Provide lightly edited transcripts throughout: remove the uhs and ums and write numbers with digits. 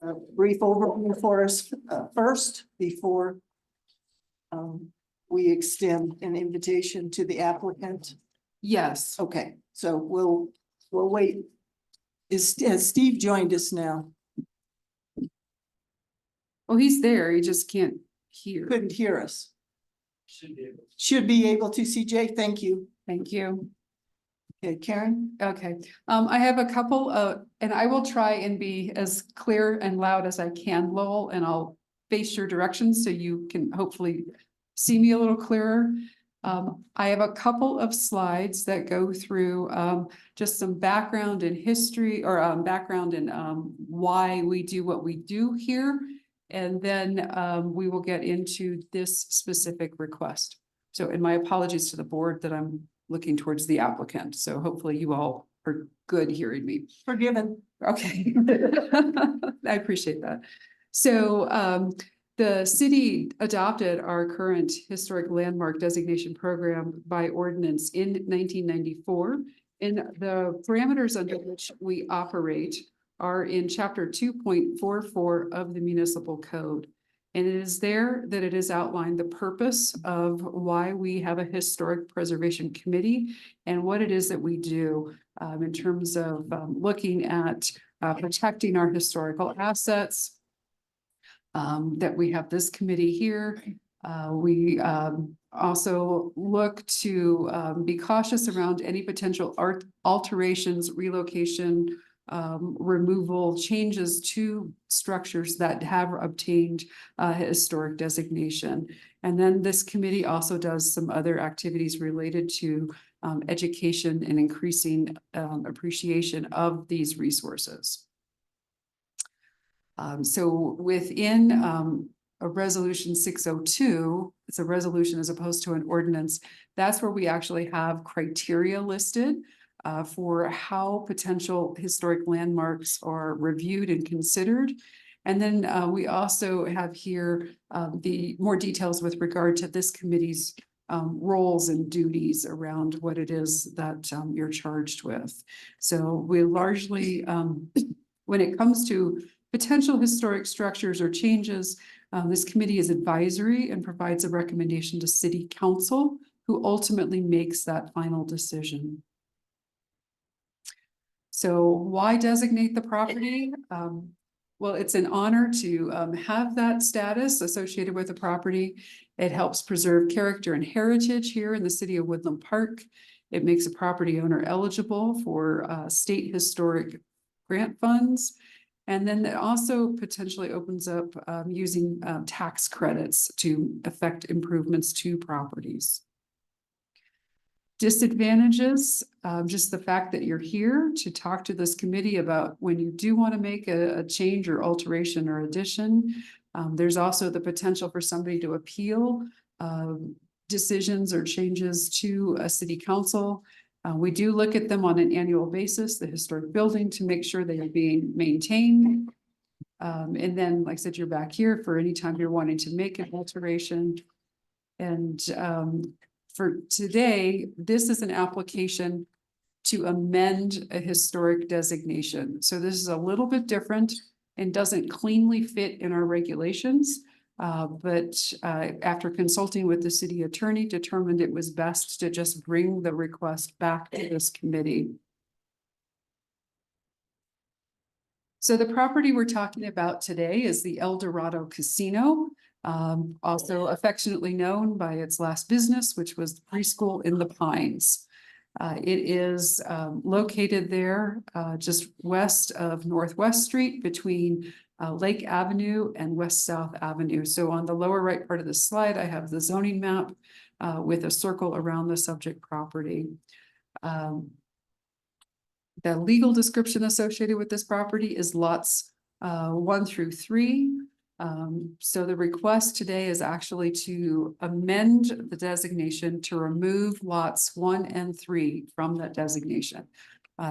a brief overview for us first before we extend an invitation to the applicant? Yes. Okay, so we'll wait. Has Steve joined us now? Well, he's there. He just can't hear. Couldn't hear us. Should be able to, CJ, thank you. Thank you. Okay, Karen? Okay, I have a couple and I will try and be as clear and loud as I can, Lowell, and I'll face your direction so you can hopefully see me a little clearer. I have a couple of slides that go through just some background in history or background in why we do what we do here. And then we will get into this specific request. So, and my apologies to the board that I'm looking towards the applicant. So hopefully you all are good hearing me. Forgiven. Okay. I appreciate that. So the city adopted our current historic landmark designation program by ordinance in 1994. And the parameters under which we operate are in chapter 2.44 of the municipal code. And it is there that it is outlined the purpose of why we have a historic preservation committee and what it is that we do in terms of looking at protecting our historical assets. That we have this committee here. We also look to be cautious around any potential alterations, relocation, removal, changes to structures that have obtained historic designation. And then this committee also does some other activities related to education and increasing appreciation of these resources. So within a resolution 602, it's a resolution as opposed to an ordinance. That's where we actually have criteria listed for how potential historic landmarks are reviewed and considered. And then we also have here the more details with regard to this committee's roles and duties around what it is that you're charged with. So we largely, when it comes to potential historic structures or changes, this committee is advisory and provides a recommendation to city council, who ultimately makes that final decision. So why designate the property? Well, it's an honor to have that status associated with the property. It helps preserve character and heritage here in the city of Woodland Park. It makes a property owner eligible for state historic grant funds. And then it also potentially opens up using tax credits to affect improvements to properties. Disadvantages, just the fact that you're here to talk to this committee about when you do want to make a change or alteration or addition. There's also the potential for somebody to appeal decisions or changes to a city council. We do look at them on an annual basis, the historic building, to make sure they are being maintained. And then, like I said, you're back here for any time you're wanting to make an alteration. And for today, this is an application to amend a historic designation. So this is a little bit different and doesn't cleanly fit in our regulations. But after consulting with the city attorney, determined it was best to just bring the request back to this committee. So the property we're talking about today is the El Dorado Casino, also affectionately known by its last business, which was the preschool in the Pines. It is located there just west of Northwest Street between Lake Avenue and West South Avenue. So on the lower right part of the slide, I have the zoning map with a circle around the subject property. The legal description associated with this property is lots 1 through 3. So the request today is actually to amend the designation to remove lots 1 and 3 from that designation.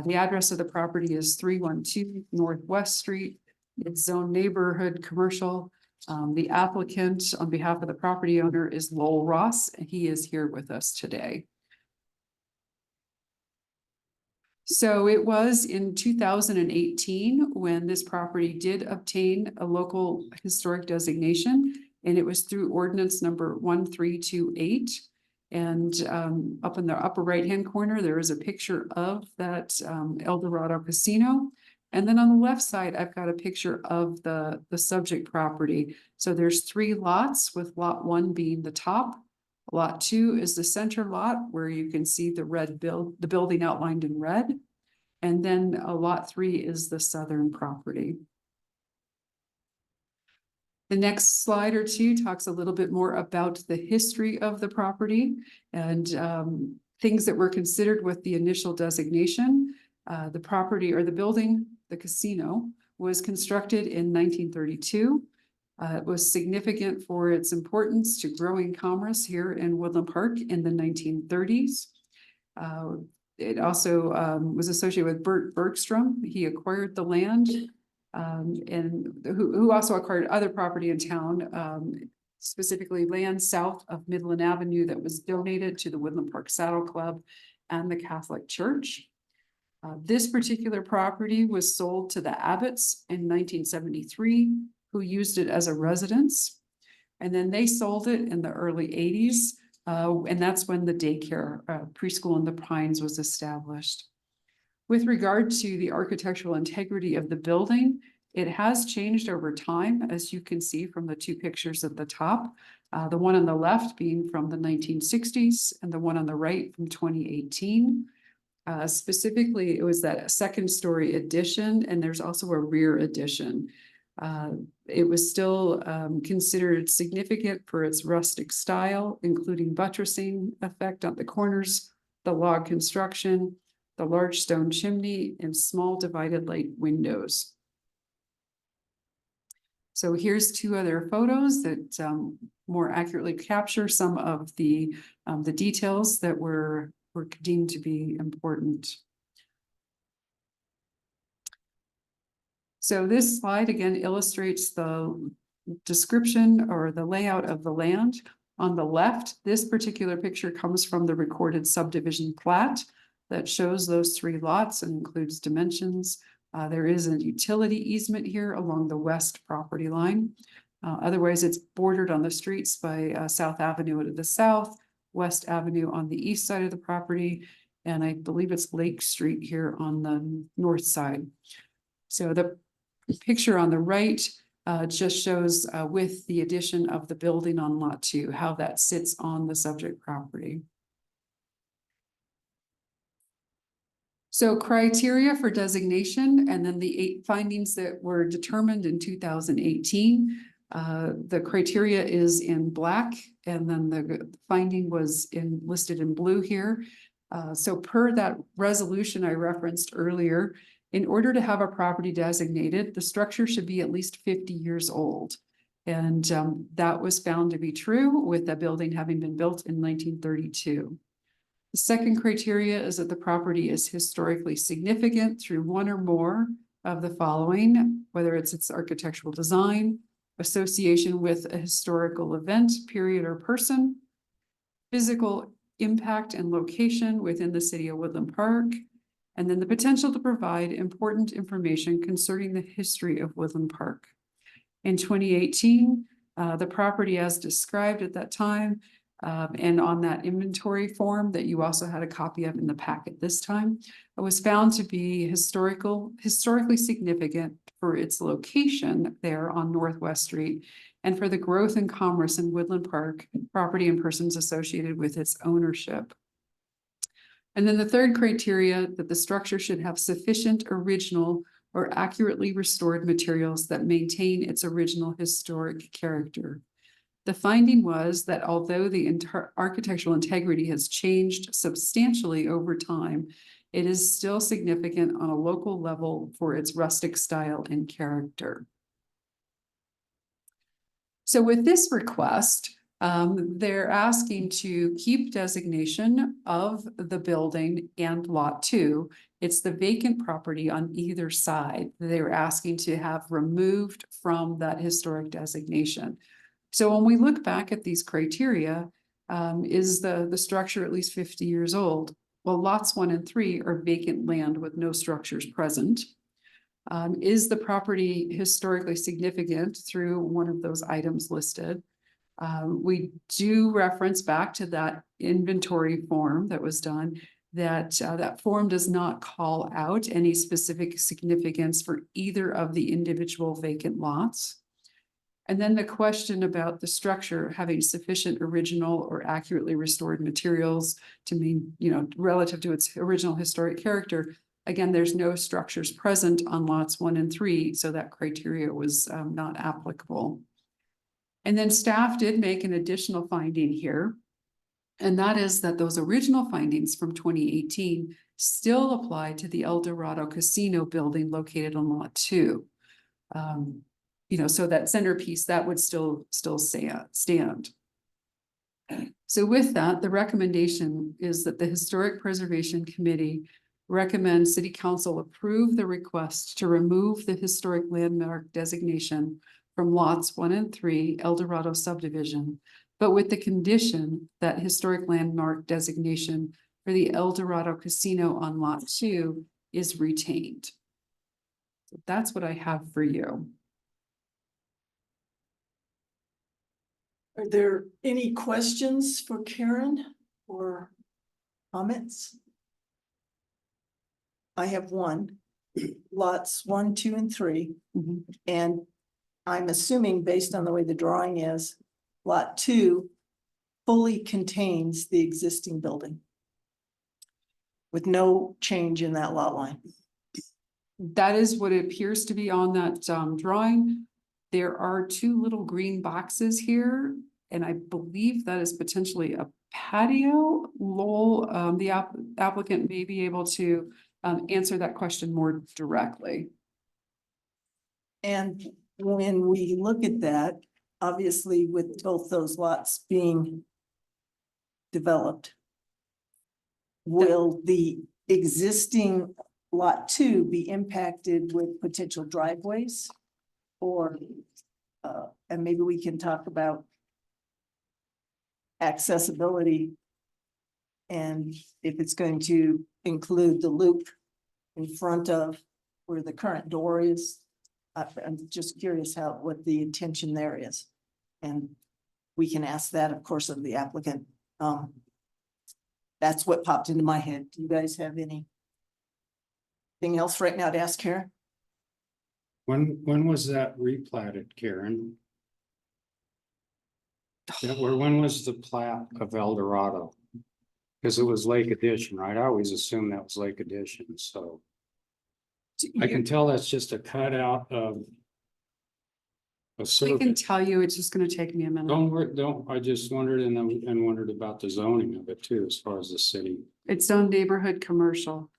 The address of the property is 312 Northwest Street. It's zone neighborhood commercial. The applicant on behalf of the property owner is Lowell Ross, and he is here with us today. So it was in 2018 when this property did obtain a local historic designation, and it was through ordinance number 1328. And up in the upper right-hand corner, there is a picture of that El Dorado Casino. And then on the left side, I've got a picture of the subject property. So there's 3 lots, with lot 1 being the top. Lot 2 is the center lot where you can see the the building outlined in red. And then lot 3 is the southern property. The next slide or two talks a little bit more about the history of the property and things that were considered with the initial designation. The property or the building, the casino, was constructed in 1932. It was significant for its importance to growing commerce here in Woodland Park in the 1930s. It also was associated with Bert Bergstrom. He acquired the land and who also acquired other property in town, specifically land south of Midland Avenue that was donated to the Woodland Park Saddle Club and the Catholic Church. This particular property was sold to the Abbotts in 1973, who used it as a residence. And then they sold it in the early 80s. And that's when the daycare preschool in the Pines was established. With regard to the architectural integrity of the building, it has changed over time, as you can see from the 2 pictures at the top. The one on the left being from the 1960s and the one on the right from 2018. Specifically, it was that 2nd-story addition, and there's also a rear addition. It was still considered significant for its rustic style, including buttressing effect on the corners, the log construction, the large stone chimney, and small divided light windows. So here's 2 other photos that more accurately capture some of the details that were deemed to be important. So this slide again illustrates the description or the layout of the land. On the left, this particular picture comes from the recorded subdivision plat that shows those 3 lots and includes dimensions. There is a utility easement here along the west property line. Otherwise, it's bordered on the streets by South Avenue to the south, West Avenue on the east side of the property, and I believe it's Lake Street here on the north side. So the picture on the right just shows with the addition of the building on lot 2, how that sits on the subject property. So criteria for designation, and then the 8 findings that were determined in 2018. The criteria is in black, and then the finding was listed in blue here. So per that resolution I referenced earlier, in order to have a property designated, the structure should be at least 50 years old. And that was found to be true, with the building having been built in 1932. The second criteria is that the property is historically significant through one or more of the following, whether it's its architectural design, association with a historical event, period, or person, physical impact and location within the city of Woodland Park, and then the potential to provide important information concerning the history of Woodland Park. In 2018, the property as described at that time and on that inventory form that you also had a copy of in the packet this time, it was found to be historically significant for its location there on Northwest Street and for the growth and commerce in Woodland Park, property and persons associated with its ownership. And then the third criteria, that the structure should have sufficient original or accurately restored materials that maintain its original historic character. The finding was that although the architectural integrity has changed substantially over time, it is still significant on a local level for its rustic style and character. So with this request, they're asking to keep designation of the building and lot 2. It's the vacant property on either side they're asking to have removed from that historic designation. So when we look back at these criteria, is the structure at least 50 years old? well, lots 1 and 3 are vacant land with no structures present. Is the property historically significant through one of those items listed? We do reference back to that inventory form that was done, that that form does not call out any specific significance for either of the individual vacant lots. And then the question about the structure having sufficient original or accurately restored materials to mean, relative to its original historic character. Again, there's no structures present on lots 1 and 3, so that criteria was not applicable. And then staff did make an additional finding here. And that is that those original findings from 2018 still apply to the El Dorado Casino building located on lot 2. So that centerpiece, that would still stand. So with that, the recommendation is that the Historic Preservation Committee recommends City Council approve the request to remove the historic landmark designation from lots 1 and 3 El Dorado subdivision, but with the condition that historic landmark designation for the El Dorado Casino on lot 2 is retained. So that's what I have for you. Are there any questions for Karen or comments? I have one, lots 1, 2, and 3, Mhm. and I'm assuming based on the way the drawing is, lot 2 fully contains the existing building with no change in that lot line. That is what it appears to be on that drawing. There are 2 little green boxes here, and I believe that is potentially a patio. Lowell, the applicant may be able to answer that question more directly. And when we look at that, obviously with both those lots being developed, will the existing lot 2 be impacted with potential driveways? Or, and maybe we can talk about accessibility and if it's going to include the loop in front of where the current door is. I'm just curious what the intention there is. And we can ask that, of course, of the applicant. That's what popped into my head. Do you guys have anything else right now to ask Karen? When was that replatted, Karen? When was the plat of El Dorado? Because it was Lake Edition, right? I always assumed that was Lake Edition, so. I can tell that's just a cutout of a I survey. can tell you, it's just gonna take me a minute. Don't, I just wondered and wondered about the zoning of it too, as far as the city. It's zone neighborhood commercial.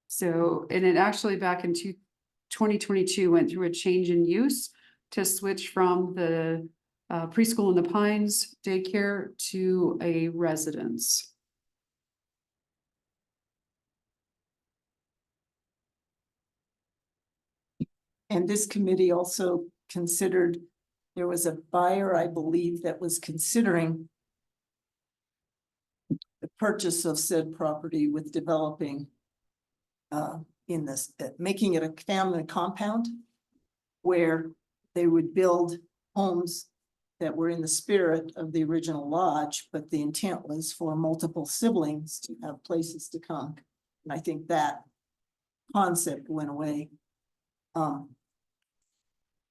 So, and it actually back in 2022 went through a change in use to switch from the preschool in the Pines daycare to a residence. And this committee also considered, there was a buyer, I believe, that was considering the purchase of said property with developing in this, making it a family compound where they would build homes that were in the spirit of the original lodge, but the intent was for multiple siblings to have places to come. And I think that concept went away.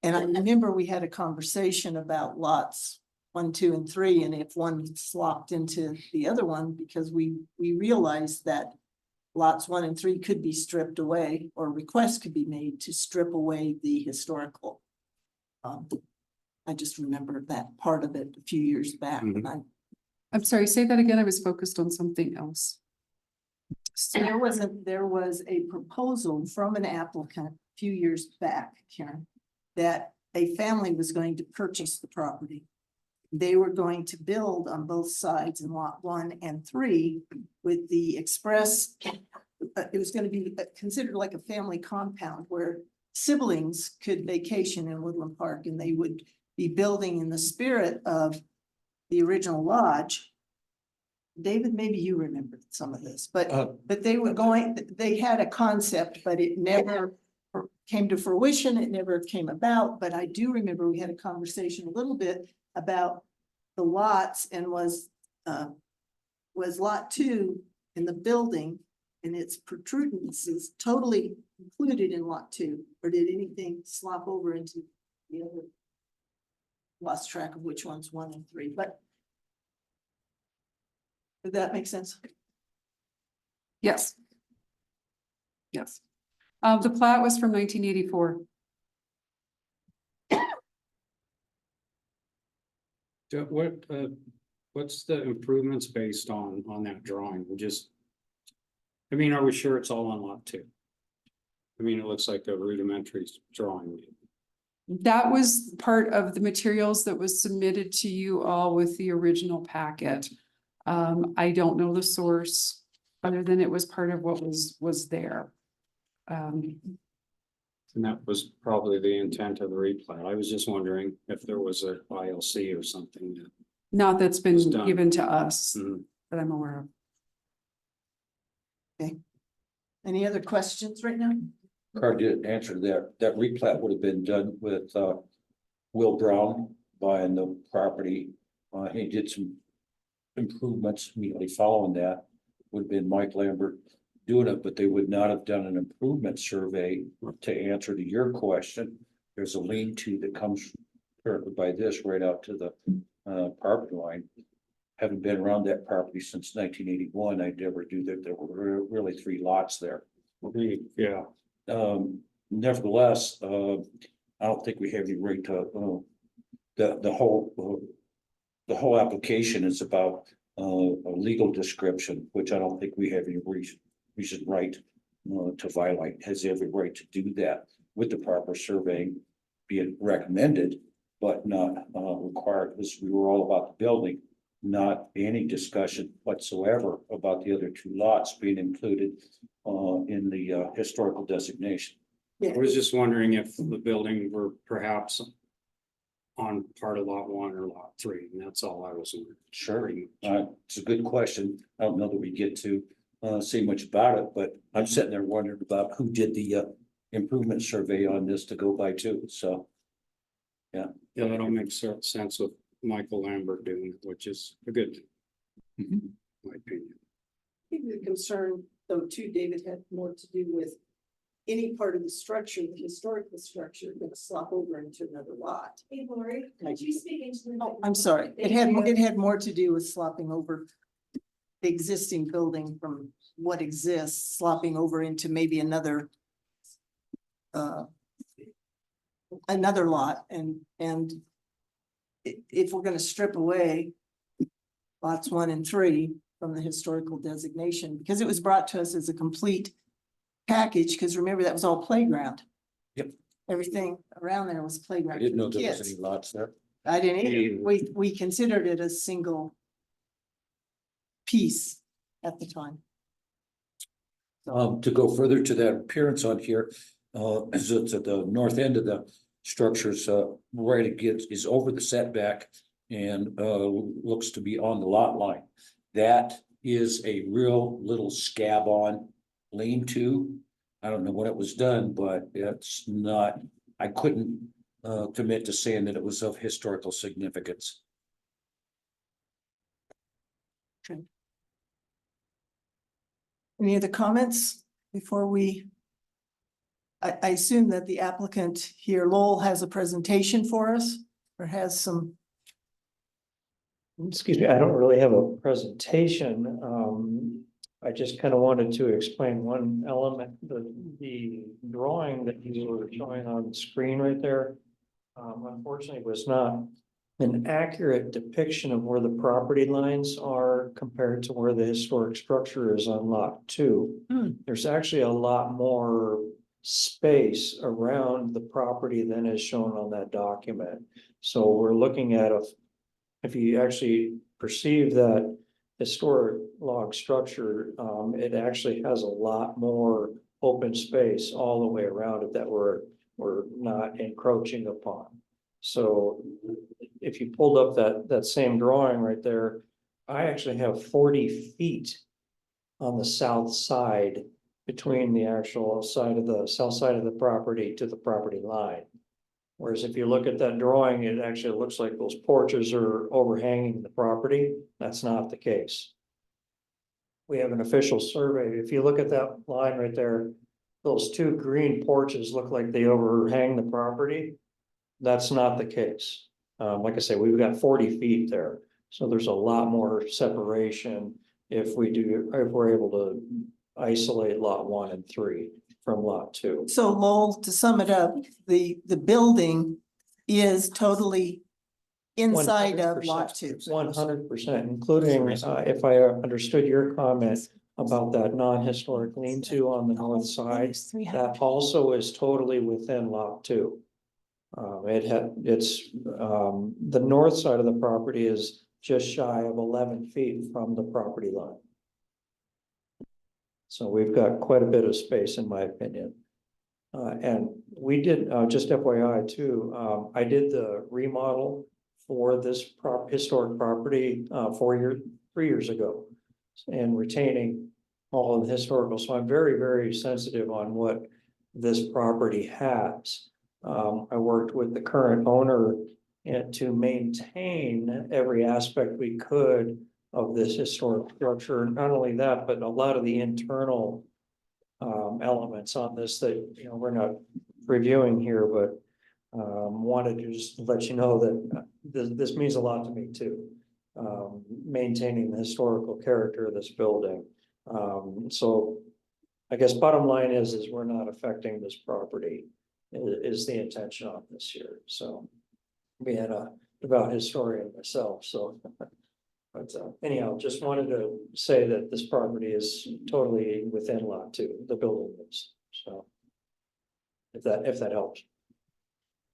And I remember we had a conversation about lots 1, 2, and 3, and if one slopped into the other one, because we realized that lots 1 and 3 could be stripped away, or requests could be made to strip away the historical. I just remember that part of it a few years back. Mhm. And I'm sorry, say that again. I was focused on something else. so there was a proposal from an applicant a few years back, Karen, that a family was going to purchase the property. They were going to build on both sides in lot 1 and 3 with the express. It was going to be considered like a family compound where siblings could vacation in Woodland Park, and they would be building in the spirit of the original lodge. David, maybe you remember some of this, but Uh, they were going, they had a concept, but it never came to fruition. It never came about, but I do remember we had a conversation a little bit about the lots and was lot 2 in the building and its protrudences totally included in lot 2, or did anything slop over into the other? Lost track of which one's 1 and 3, but did that make sense? Yes. Yes. The plat was from 1984. What's the improvements based on that drawing? I mean, are we sure it's all on lot 2? I mean, it looks like a rudimentary drawing. That was part of the materials that was submitted to you all with the original packet. I don't know the source, other than it was part of what was there. And that was probably the intent of the replat. I was just wondering if there was a ILC or something that. Not that's been Was done. given to us Mhm. that I'm aware of. Any other questions right now? Carr did answer that replat would have been done with Will Brown buying the property. He did some improvements immediately following that. Would have been Mike Lambert doing it, but they would not have done an improvement survey to answer to your question. There's a lean-to that comes currently by this right out to the property line. Having been around that property since 1981, I never knew that there were really 3 lots there. Yeah, Nevertheless, I don't think we have any right to, the whole application is about, a legal description, which I don't think we have any reason right, to violate, has every right to do that with the proper surveying, be it recommended, but not, required, because we were all about the building, not any discussion whatsoever about the other 2 lots being included, in the, historical designation. I was just wondering if the building were perhaps on part of lot 1 or lot 3, and that's all I was wondering. Sure, it's a good question. I don't know that we get to say much about it, but I'm sitting there wondering about who did the improvement survey on this to go by too, so. Yeah, that don't make sense with Michael Lambert doing it, which is a good thing, in my opinion. I think the concern, though, too, David, had more to do with any part of the structure, the historical structure, gonna slop over into another lot. Hey, Lori, could you speak into the? Oh, I'm sorry. It had more to do with slopping over the existing building from what exists, slopping over into maybe another lot, and if we're gonna strip away lots 1 and 3 from the historical designation, because it was brought to us as a complete package, because remember, that was all playground. Yep. Everything around there was I playground. didn't know for there was kids. any lots there. I didn't Me either. either. We considered it a single piece at the time. To go further to that appearance on here, is it's at the north end of the structures, right against, is over the setback and, looks to be on the lot line. That is a real little scab on lean-to. I don't know when it was done, but it's not, I couldn't, commit to saying that it was of historical significance. Any other comments before we? I assume that the applicant here, Lowell, has a presentation for us or has some. Excuse me, I don't really have a presentation. I just kind of wanted to explain one element, the drawing that you were showing on the screen right there. Unfortunately, was not an accurate depiction of where the property lines are compared to where the historic structure is on lot 2. There's actually a lot more space around the property than is shown on that document. So we're looking at if you actually perceive that historic log structure, it actually has a lot more open space all the way around it that we're not encroaching upon. So if you pulled up that same drawing right there, I actually have 40 feet on the south side between the actual side of the south side of the property to the property line. Whereas if you look at that drawing, it actually looks like those porches are overhanging the property. That's not the case. We have an official survey. If you look at that line right there, those two green porches look like they overhang the property. That's not the case. Like I say, we've got 40 feet there, so there's a lot more separation if we're able to isolate lot 1 and 3 from lot 2. So Lowell, to sum it up, the building is totally inside of lot 2. 100%, including, if I understood your comment about that non-historic lean-to on the north side, that also is totally within lot 2. The north side of the property is just shy of 11 feet from the property line. So we've got quite a bit of space, in my opinion. And we did, just FYI too, I did the remodel for this historic property, 3 years ago. And retaining all of the historical, so I'm very, very sensitive on what this property has. I worked with the current owner and to maintain every aspect we could of this historic structure. Not only that, but a lot of the internal elements on this that, we're not reviewing here, but wanted to just let you know that this means a lot to me too. Maintaining the historical character of this building. So I guess bottom line is we're not affecting this property is the intention on this here. So being a devout historian myself, so but anyhow, just wanted to say that this property is totally within lot 2, the building is. So if that helps.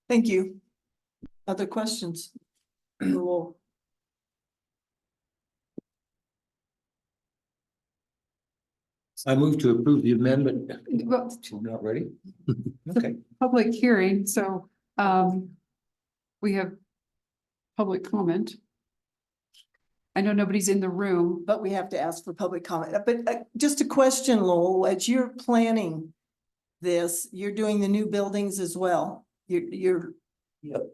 Thank you. Other questions? Lowell? I move to approve the amendment. Well, Not ready? Okay. public hearing, so we have public comment. I know nobody's in the room. But we have to ask for public comment. But just a question, Lowell, as you're planning this, you're doing the new buildings as well. You're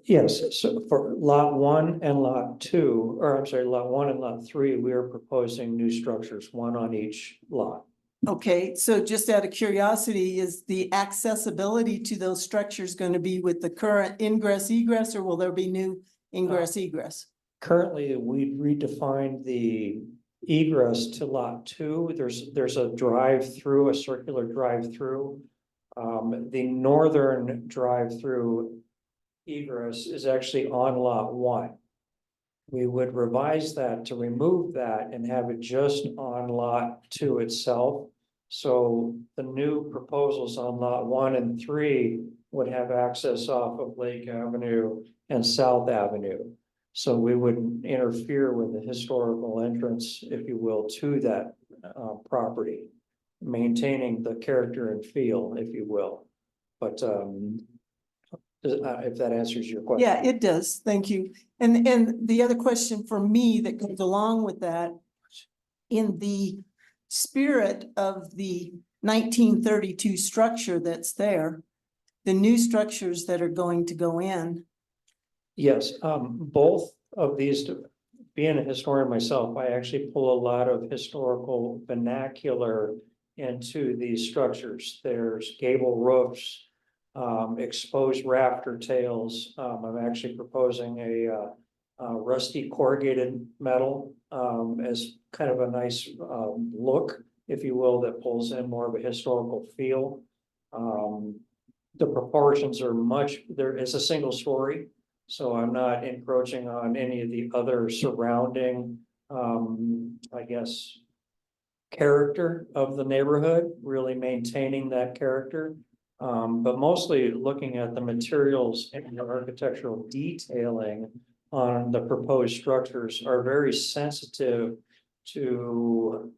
Yes, so for lot 1 and lot 2, or I'm sorry, lot 1 and lot 3, we are proposing new structures, one on each lot. okay. So just out of curiosity, is the accessibility to those structures going to be with the current ingress egress, or will there be new ingress egress? Currently, we redefined the egress to lot 2. There's a drive-through, a circular drive-through. The northern drive-through egress is actually on lot 1. We would revise that to remove that and have it just on lot 2 itself. So the new proposals on lot 1 and 3 would have access off of Lake Avenue and South Avenue. So we wouldn't interfere with the historical entrance, if you will, to that property, maintaining the character and feel, if you will. But if that answers your question. Yeah, it does. Thank you. And the other question for me that goes along with that, in the spirit of the 1932 structure that's there, the new structures that are going to go in. Yes, both of these, being a historian myself, I actually pull a lot of historical vernacular into these structures. There's gable roofs, exposed rafter tails. I'm actually proposing a rusty corrugated metal as kind of a nice look, if you will, that pulls in more of a historical feel. The proportions are it's a single story, so I'm not encroaching on any of the other surrounding, I guess, character of the neighborhood, really maintaining that character. But mostly looking at the materials and the architectural detailing on the proposed structures are very sensitive to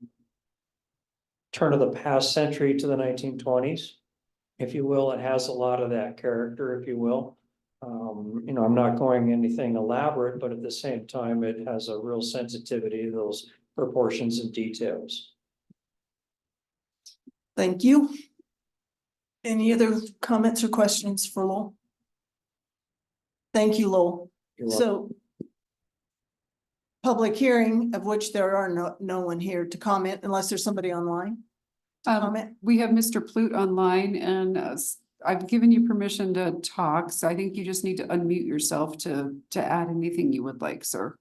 turn of the past century to the 1920s, if you will. It has a lot of that character, if you will. You know, I'm not going anything elaborate, but at the same time, it has a real sensitivity to those proportions and details. Thank you. Any other comments or questions for Lowell? Thank you, Lowell. You're welcome. So. Public hearing, of which there are no one here to comment unless there's somebody online. Comment. We have Mr. Plute online and I've given you permission to talk, so I think you just need to unmute yourself to add anything you would like, sir.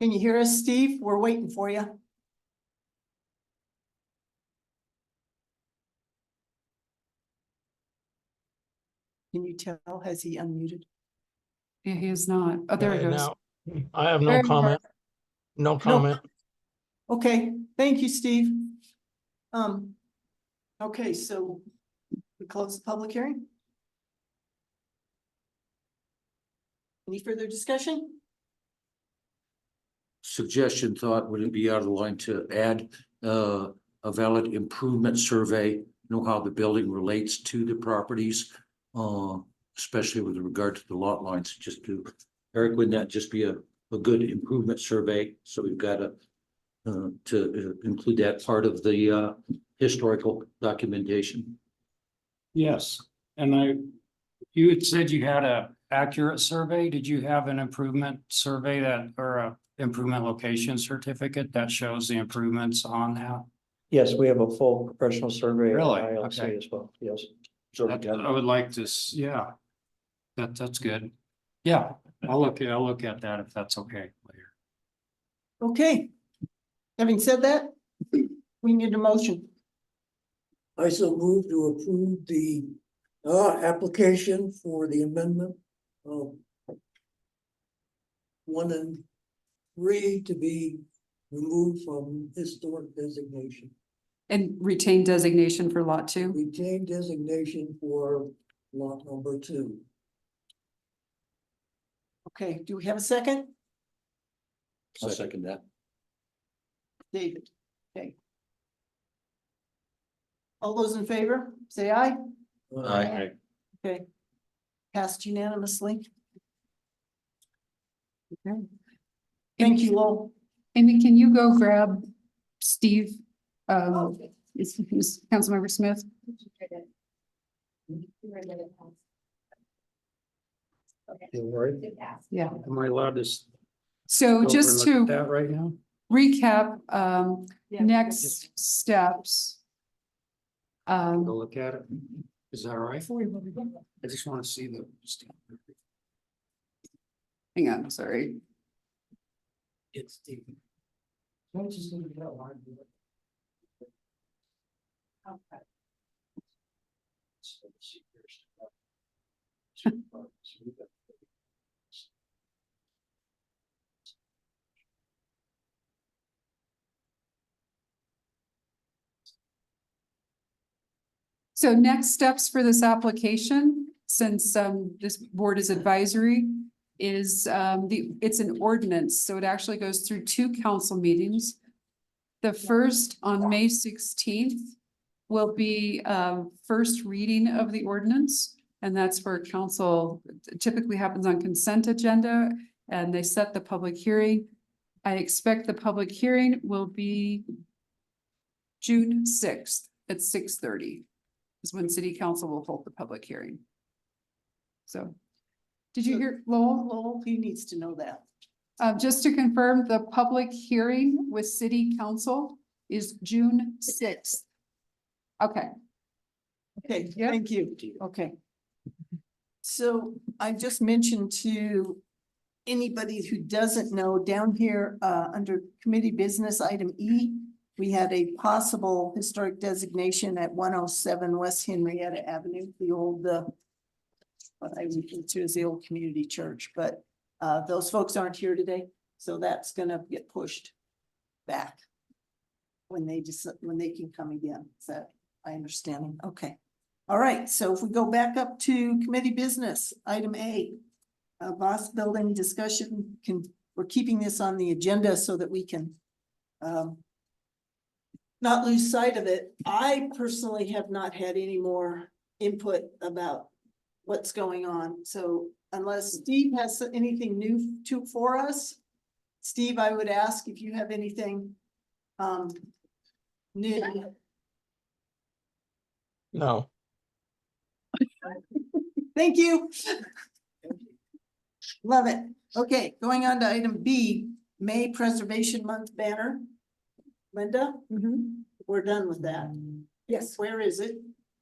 Can you hear us, Steve? We're waiting for you. Can you tell? Has he unmuted? Yeah, he is not. Oh, there it goes. Now, I have There no you comment. No comment. Okay, thank you, Steve. Okay, so we close the public hearing? Any further discussion? Suggestion, thought, would it be out of line to add a valid improvement survey? Know how the building relates to the properties, especially with regard to the lot lines, just to, Eric, wouldn't that just be a good improvement survey? So we've got to include that part of the historical documentation. Yes, and you had said you had a accurate survey. Did you have an improvement survey or a improvement location certificate that shows the improvements on that? Yes, we have a full professional survey. Really? ILC Okay. as well, yes. I would like to, yeah. That's good. Yeah, I'll look at that if that's okay later. Okay. Having said that, we need a motion. I so move to approve the application for the amendment of 1 and 3 to be removed from historic designation. And retain designation for lot 2. Retain designation for lot number 2. Okay, do we have a second? I'll second that. David, okay. All those in favor, say aye. Aye. Okay. Passed unanimously. Okay. Thank you, Lowell. Amy, can you go grab Steve? Is Councilmember Smith? Yeah. Am I allowed to? So go just over and look to at that right now? recap, Yeah. next steps. Go look at it. Is that all right? I just want to see the. Hang on, sorry. It's the. So next steps for this application, since this board is advisory, is it's an ordinance, so it actually goes through 2 council meetings. The first on May 16th will be first reading of the ordinance, and that's where council typically happens on consent agenda, and they set the public hearing. I expect the public hearing will be June 6th at 6:30 is when city council will hold the public hearing. So, did you hear Lowell? Lowell, he needs to know that. Just to confirm, the public hearing with city council is June 6th. Okay, Okay, Yep. thank you. Okay. So I just mentioned to anybody who doesn't know, down here, under committee business item E, we had a possible historic designation at 107 West Henrietta Avenue, the old, what I refer to as the old community church, but those folks aren't here today, so that's gonna get pushed back when they can come again. Is that my understanding? Okay. All right, so if we go back up to committee business, item A, Voss Building discussion, we're keeping this on the agenda so that we can not lose sight of it. I personally have not had any more input about what's going on. So unless Steve has anything new for us, Steve, I would ask if you have anything new. No. Thank you. Love it. Okay, going on to item B, May Preservation Month banner. Linda, we're done with that. Yes, Where is it?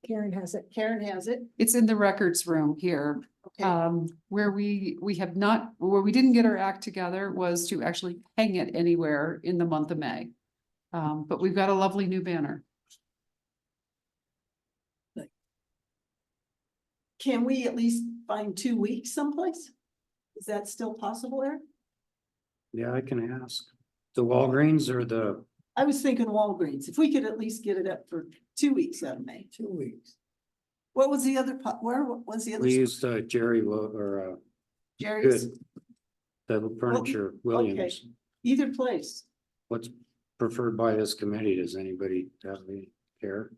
Karen has it. Karen has it. It's in the records room here. Okay, Where we have not, where we didn't get our act together was to actually hang it anywhere in the month of May. But we've got a lovely new banner. can we at least find 2 weeks someplace? Is that still possible, Eric? Yeah, I can ask. The Walgreens or the, I was thinking Walgreens, if we could at least get it up for 2 weeks out of May. 2 weeks. What was the other, where was the other? we used Jerry or Jerry's, good. The furniture Williams. either place. What's preferred by this committee? Does anybody have any care?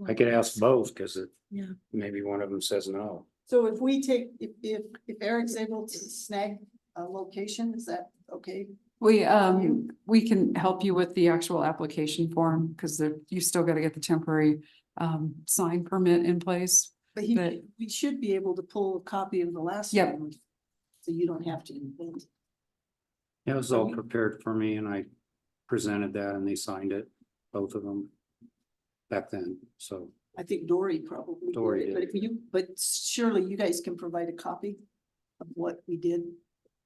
I could ask both because it. Yeah. Maybe one of them says no. So if we take, if Eric's able to snag a location, is that okay? We can help you with the actual application form because you still got to get the temporary sign permit in place. But But- we should be able to pull a copy of the last Yep. one. So you don't have to invent. It was all prepared for me and I presented that and they signed it, both of them. Back then, so. I think Dory probably. Dory did, But if you, but surely you guys can provide a copy of what we did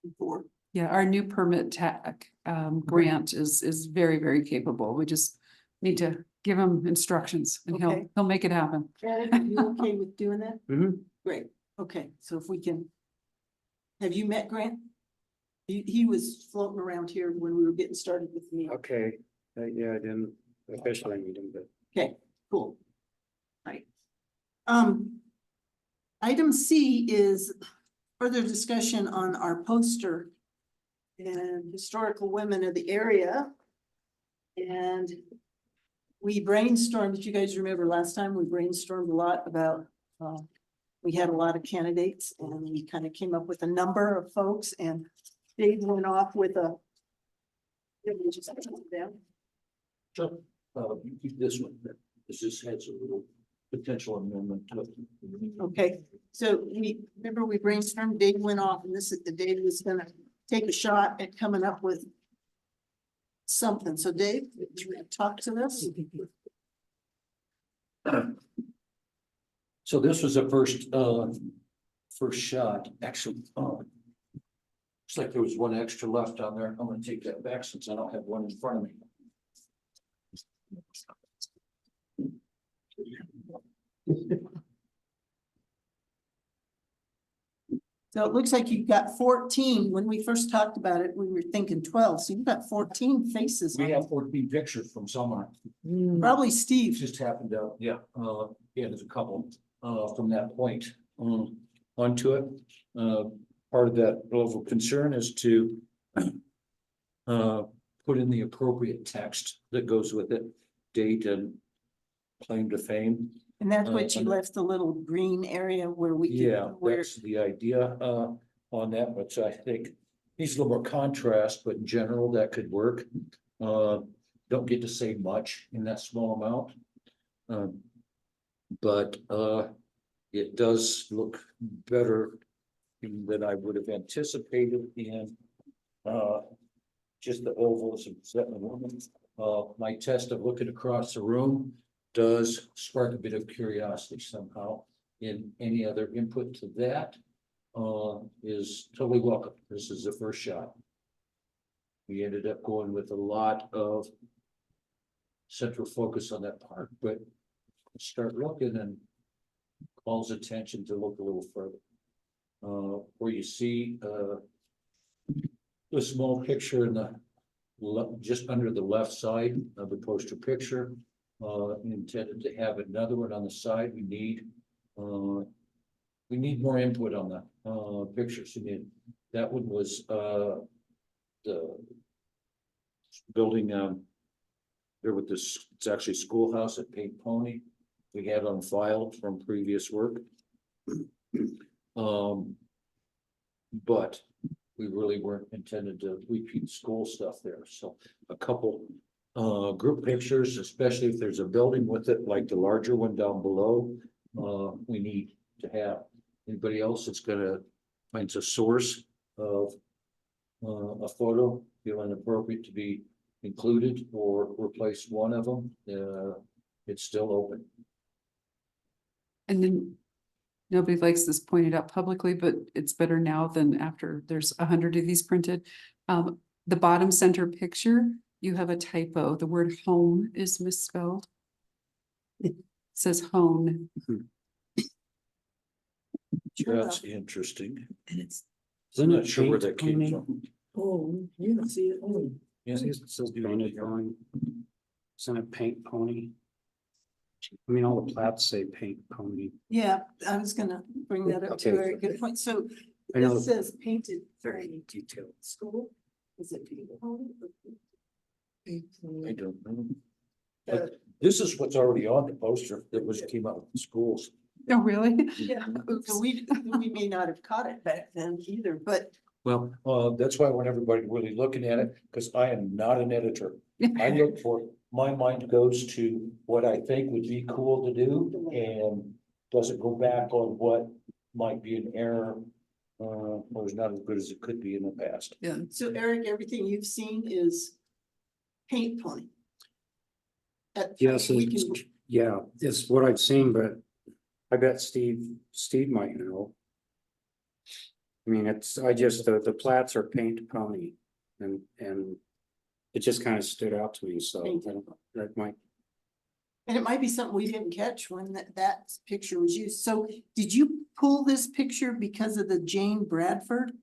before. Yeah, our new permit tech grant is very, very capable. We just need to give him instructions and Okay. he'll make it happen. Janet, are you okay with doing that? Mhm. Great, okay, so if we can. Have you met Grant? He was floating around here when we were getting started with me. Okay, yeah, I didn't officially meet him, but. Okay, cool. Right. Item C is further discussion on our poster. And historical women of the area. And we brainstormed, if you guys remember last time, we brainstormed a lot about, we had a lot of candidates and we kind of came up with a number of folks and Dave went off with a. Let me just put it down. So, you keep this one, this just has a little potential amendment to it. Okay, so remember we brainstormed, Dave went off and this is the Dave was gonna take a shot at coming up with something. So Dave, did you talk to this? So this was the first shot, actually, looks like there was one extra left on there. I'm gonna take that back since I don't have one in front of me. So it looks like you've got 14. When we first talked about it, we were thinking 12. So you've got 14 faces. We on have it. 14 pictures from someone. Probably It Steve. just happened to, yeah, there's a couple, from that point, onto it. Part of that level of concern is to put in the appropriate text that goes with it, date and claim to fame. And that's what you and- left the little green area where we. could- Yeah, Where, that's the idea, on that, which I think needs a little more contrast, but in general, that could work. Don't get to say much in that small amount. But it does look better than I would have anticipated in just the ovals and setting women. My test of looking across the room does spark a bit of curiosity somehow. In any other input to that is totally welcome. This is the first shot. We ended up going with a lot of central focus on that part, but start looking and calls attention to look a little further. Where you see the small picture in the just under the left side of the poster picture, intended to have another one on the side. We need more input on the pictures. I mean, that one was the building, there with this, it's actually schoolhouse at Paint Pony. We had on file from previous work. But we really weren't intended to repeat school stuff there, so a couple group pictures, especially if there's a building with it, like the larger one down below. We need to have. Anybody else that's gonna finds a source of a photo feeling appropriate to be included or replace one of them, it's still open. And then nobody likes this pointed out publicly, but it's better now than after there's 100 of these printed. The bottom center picture, you have a typo. The word home is misspelled. It says home. That's interesting. And it's, I'm Isn't not it sure where paint that came pony? from. Oh, you don't see it. Oh, Yeah. See, it says painted pony. Isn't it paint pony? I mean, all the plats say paint pony. yeah, I was gonna bring that up too, Okay. very good point. So I know. it says painted Very very detailed. school. Is it painted? I don't know. Uh, But this is what's already on the poster that was came out with the schools. Oh, really? Yeah, so we may not have caught it back then either, but Well, that's why I want everybody really looking at it, because I am not an editor. I look for, my mind goes to what I think would be cool to do and doesn't go back on what might be an error. Or is not as good as it could be in the past. Yeah. so Eric, everything you've seen is paint pony. Yes, we it's, can- yeah, it's what I've seen, but I bet Steve might know. I mean, it's, the plats are paint pony and it just kind of stood out to me, so I don't, that might. And it might be something we didn't catch when that picture was used. So did you pull this picture because of the Jane Bradford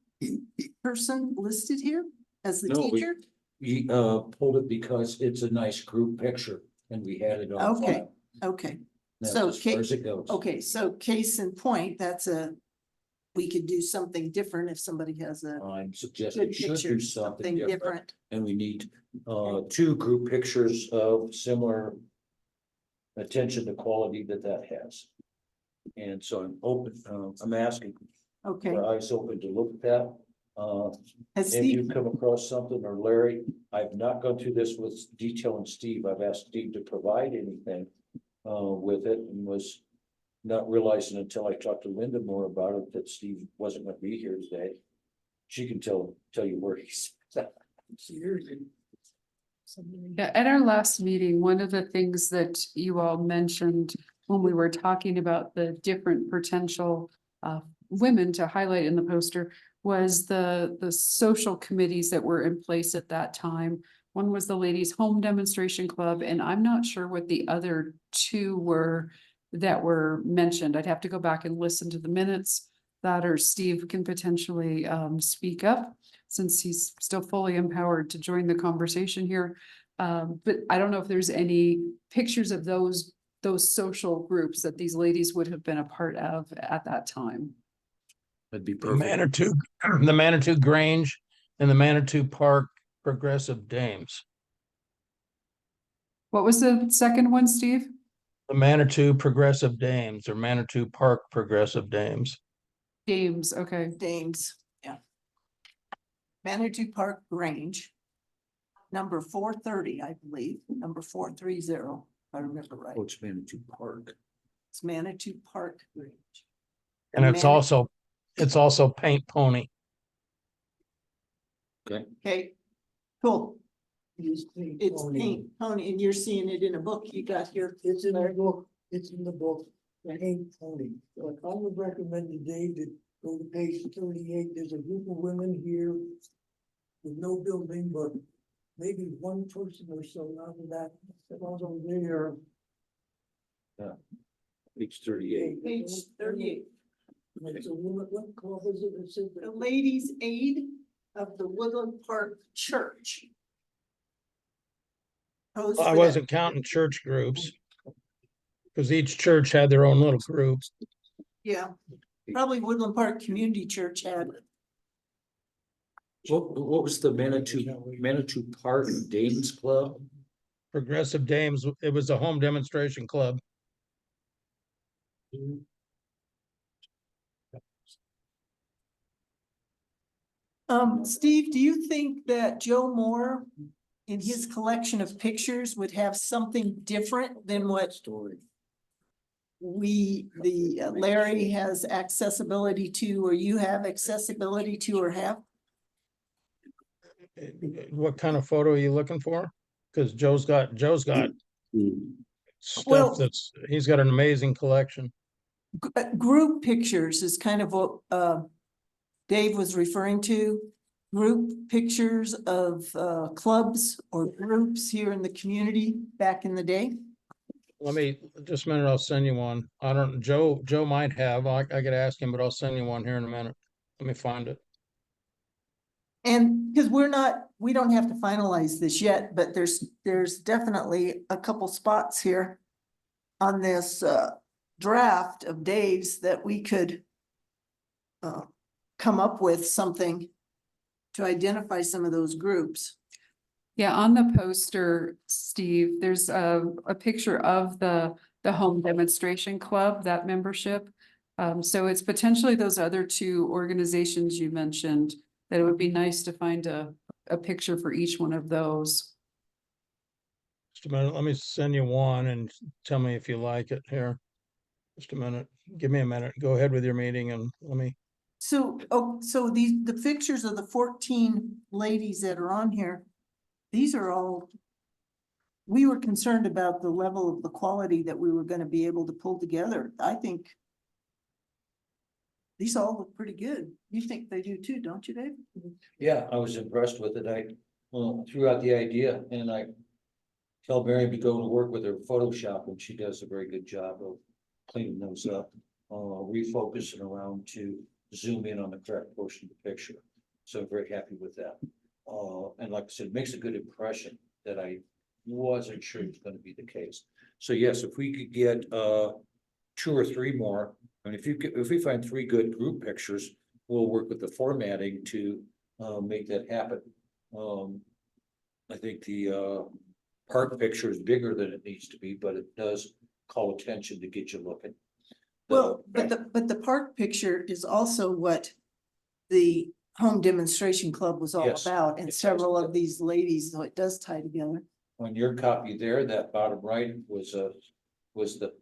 person listed here as the No, we- teacher? He pulled it because it's a nice group picture and we had it on Okay. file. Okay, That's So as far Kate- as it goes. okay, so case in point, we could do something different if somebody has a I'm suggesting good we should picture, do something different. And we need two group pictures of similar attention to quality that has. And so I'm open, I'm asking Okay, for eyes open to look at that. has If you Steve, come across something, or Larry, I've not gone through this with detail and Steve, I've asked Steve to provide anything with it and was not realizing until I talked to Linda more about it that Steve wasn't gonna be here today. She can tell you where he's. seriously. Yeah, at our last meeting, one of the things that you all mentioned when we were talking about the different potential women to highlight in the poster was the social committees that were in place at that time. One was the Ladies Home Demonstration Club, and I'm not sure what the other two were that were mentioned. I'd have to go back and listen to the minutes. That or Steve can potentially speak up since he's still fully empowered to join the conversation here. But I don't know if there's any pictures of those social groups that these ladies would have been a part of at that time. That'd be The perfect. Manitou, the Manitou Grange and the Manitou Park Progressive Dames. What was the second one, Steve? The Manitou Progressive Dames or Manitou Park Progressive Dames. Games, okay. Dames, yeah. Manitou Park Grange. Number 430, I believe, number 430, if I remember right. Oh, it's Manitou Park. It's Manitou Park Grange. And it's also Paint Pony. Okay, Okay, cool. It's paint It's pony. paint pony, and you're seeing it in a book you got here. It's in the book, paint pony. So I would recommend to Dave to go to page 38. There's a group of women here with no building, but maybe one person or so out of that, over there. page 38. Page 38. It's a woman, what club is it? It says The Ladies Aid of the Woodland Park Church. Posed I for wasn't counting church groups. Because each church had their own little groups. that. Yeah, probably Woodland Park Community Church had What was the Manitou Park Dames Club? Progressive Dames, it was a home demonstration club. Steve, do you think that Joe Moore in his collection of pictures would have something different than what Story. Larry has accessibility to, or you have accessibility to, or have? What kind of photo are you looking for? Cause Joe's got Well- stuff he's got an amazing collection. Group pictures is kind of what Dave was referring to. Group pictures of clubs or groups here in the community back in the day. Let me, just a minute, I'll send you one. I don't, Joe might have, I could ask him, but I'll send you one here in a minute. Let me find it. And because we don't have to finalize this yet, but there's definitely a couple spots here on this draft of Dave's that we could come up with something to identify some of those groups. Yeah, on the poster, Steve, there's a picture of the home demonstration club, that membership. So it's potentially those other two organizations you mentioned, that it would be nice to find a picture for each one of those. Just a minute, let me send you one and tell me if you like it here. Just a minute, give me a minute, go ahead with your meeting and let me, So, so the pictures of the 14 ladies that are on here, these are all, we were concerned about the level of the quality that we were gonna be able to pull together. I think these all look pretty good. You think they do too, don't you, Dave? Yeah, I was impressed with it. I threw out the idea and I tell Mary to go to work with her Photoshop and she does a very good job of cleaning those up. Refocusing around to zoom in on the correct portion of the picture. So I'm very happy with that. And like I said, it makes a good impression that I wasn't sure it was gonna be the case. So yes, if we could get 2 or 3 more, and if we find 3 good group pictures, we'll work with the formatting to make that happen. I think the park picture is bigger than it needs to be, but it does call attention to get you looking. Well, but the park picture is also what the home demonstration club was all Yes, about, it and does. several of these ladies, so it does tie together. On your copy there, that bottom right was the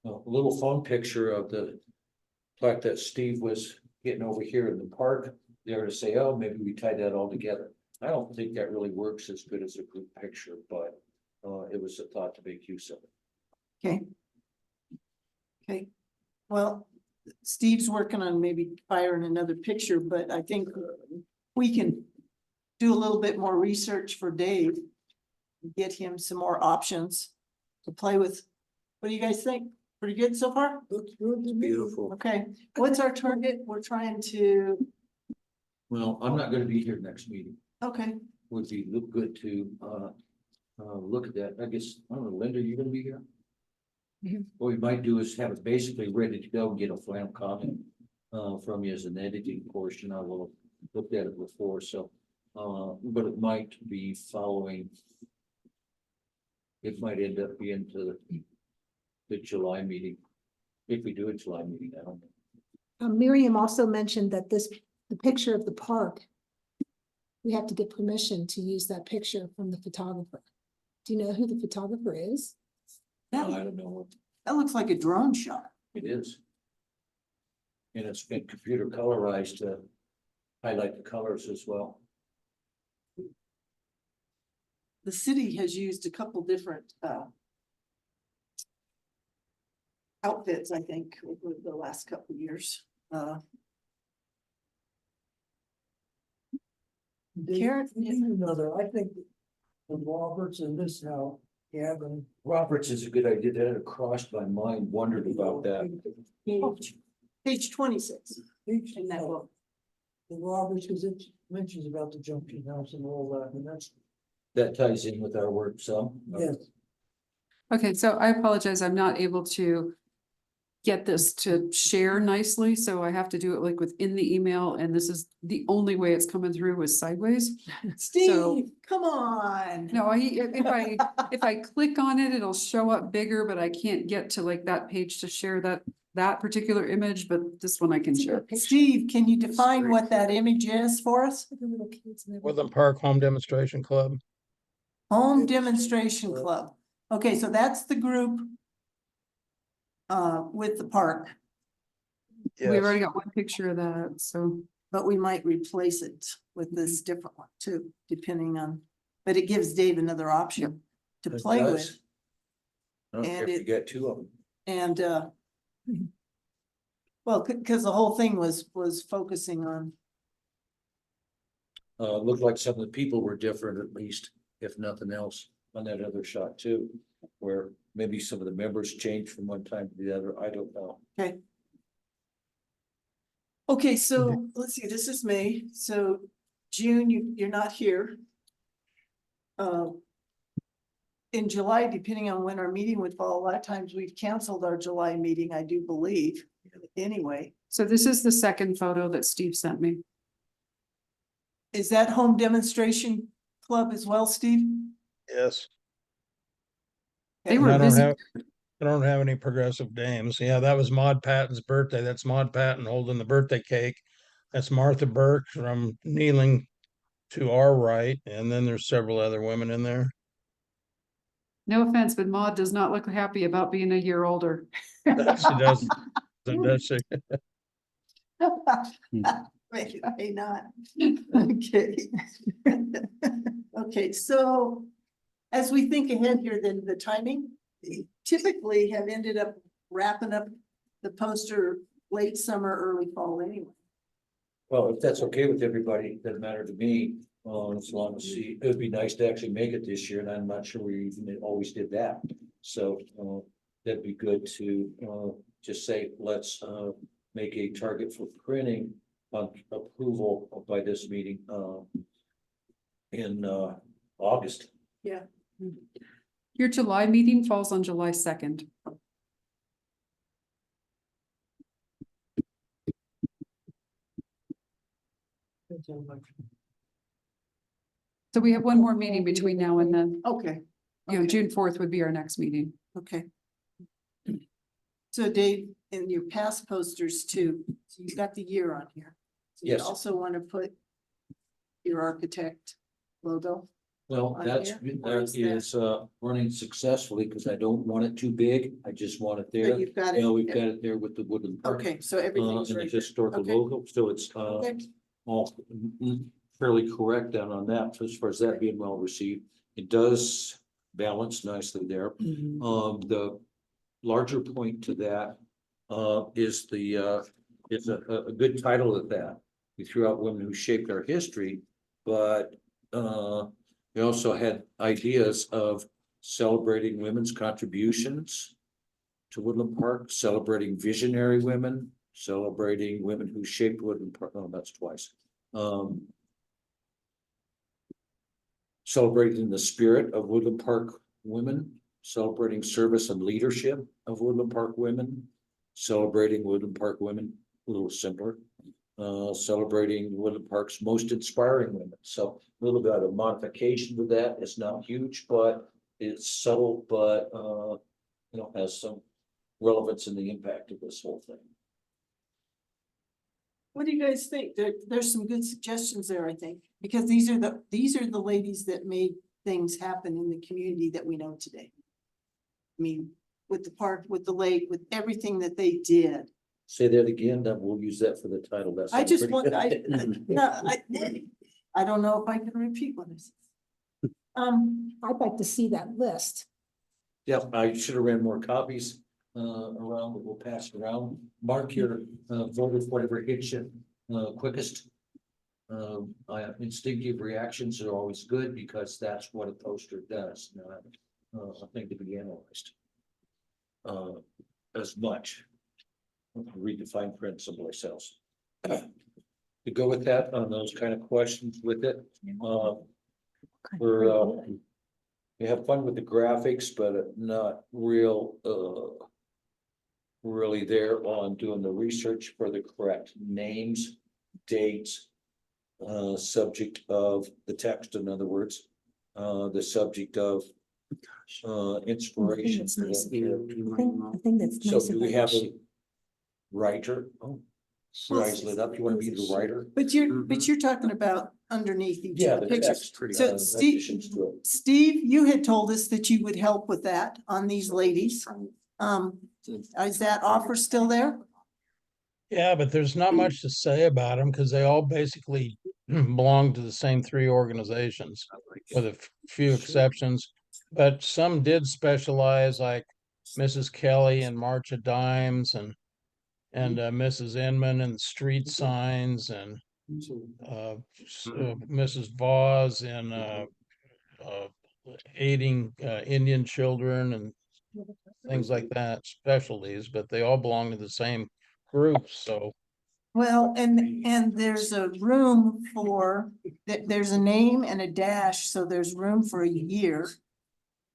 little phone picture of the plaque that Steve was getting over here in the park there to say, oh, maybe we tied that all together. I don't think that really works as good as a group picture, but it was a thought to make use of it. Okay. Okay, well, Steve's working on maybe firing another picture, but I think we can do a little bit more research for Dave. Get him some more options to play with. What do you guys think? Pretty good so far? Looks good to me. Beautiful. Okay, what's our target? We're trying to, Well, I'm not gonna be here next meeting. okay, Would be look good to look at that. I guess, I don't know, Linda, you gonna be here? Mhm. What we might do is have it basically ready to go and get a final comment from you as an editing portion. I will have looked at it before, so but it might be following. It might end up being to the July meeting. If we do a July meeting, I don't know. Miriam also mentioned that the picture of the park, we have to get permission to use that picture from the photographer. Do you know who the photographer is? that, I don't know what that looks like a drone shot. it is. And it's been computer colorized to highlight the colors as well. The city has used a couple different outfits, I think, over the last couple of years. Karen? We need another, I think the Roberts and this now, Gavin. Roberts is a good idea. That had crossed my mind, wondered about that. Page 26 Each in that book. The Roberts, because it mentions about the junction house and all that, and that's, That ties in with our work some. yes. Okay, so I apologize, I'm not able to get this to share nicely, so I have to do it like within the email, and this is the only way it's coming through is sideways. Steve, come on. No, if I click on it, it'll show up bigger, but I can't get to like that page to share that particular image, but this one I can share. Steve, can you define what that image is for us? The little kids and everything. Woodland Park Home Demonstration Club. Home Demonstration Club. Okay, so that's the group with the park, We've already got one picture of that, so. but we might replace it with this different one too, depending on, but it gives Dave another option to It play does. with. I don't care And if you it- get two of them. And well, because the whole thing was focusing on, Looked like some of the people were different, at least, if nothing else, on that other shot too. Where maybe some of the members changed from one time to the other, I don't know. okay, so let's see, this is May, so June, you're not here. In July, depending on when our meeting would fall, a lot of times we've canceled our July meeting, I do believe, anyway. So this is the second photo that Steve sent me. Is that Home Demonstration Club as well, Steve? Yes. They And were I don't busy. have, I don't have any progressive dames. Yeah, that was Maud Patton's birthday. That's Maud Patton holding the birthday cake. That's Martha Burke from kneeling to our right, and then there's several other women in there. No offense, but Maud does not look happy about being a year older. She does, does she? May not. Okay. Okay, so as we think ahead here, then the timing, typically have ended up wrapping up the poster late summer, early fall anyway. Well, if that's okay with everybody, doesn't matter to me, as long as it would be nice to actually make it this year, and I'm not sure we even always did that. So, that'd be good to, just say, let's, make a target for printing on approval by this meeting, in, August. Your July meeting falls on July 2nd. So we have one more meeting between now and then. Okay, You know, Okay. June 4th would be our next meeting. okay. So Dave, in your past posters too, so you've got the year on here. So you Yes. also want to put your architect logo. Well, On that's, here? Or that is that- is, running successfully, because I don't want it too big, I just want it So there. you've got You know, we've it. got it there with the wooden park. Okay, so And everything's the right there. historical Okay. logo, so it's, Okay. all fairly correct down on that, as far as that being well received. It does balance nicely there. The larger point to that, is a good title of that. We threw out women who shaped our history, but, we also had ideas of celebrating women's contributions to Woodland Park, celebrating visionary women, celebrating women who shaped Woodland Park. No, that's twice. Celebrating the spirit of Woodland Park women, celebrating service and leadership of Woodland Park women, celebrating Woodland Park women, a little simpler. Celebrating Woodland Park's most inspiring women. So a little bit of modification to that. It's not huge, but it's subtle, but, has some relevance in the impact of this whole thing. What do you guys think? There's some good suggestions there, I think, because these are the ladies that made things happen in the community that we know today. I mean, with the park, with the lake, with everything that they did. Say that again, then we'll use that for the title. That's. I just want, I don't know if I can repeat what I said. I'd like to see that list. Yeah, I should have ran more copies around, but we'll pass it around. Mark your vote with whatever hits you quickest. Instinctive reactions are always good because that's what a poster does, not a thing to be analyzed. As much. Read the fine print someplace else. To go with that on those kind of questions with it, we have fun with the graphics, but not real, really there on doing the research for the correct names, dates, subject of the text, in other words, the subject of inspiration. That's for nice. that year. I think that's So nice. do we about have it. a writer? Oh, your eyes lit up. You want to be the writer? But you're talking about underneath each Yeah, of the the pictures. text. pretty So Steve, additions to it. Steve, you had told us that you would help with that on these ladies. Is that offer still there? Yeah, but there's not much to say about them because they all basically belong to the same three organizations with a few exceptions. But some did specialize, like Mrs. Kelly and March of Dimes and Mrs. Inman and street signs and Mrs. Voss in aiding Indian children and things like that, specialties, but they all belong to the same group, so. Well, and there's a room for, there's a name and a dash, so there's room for a year.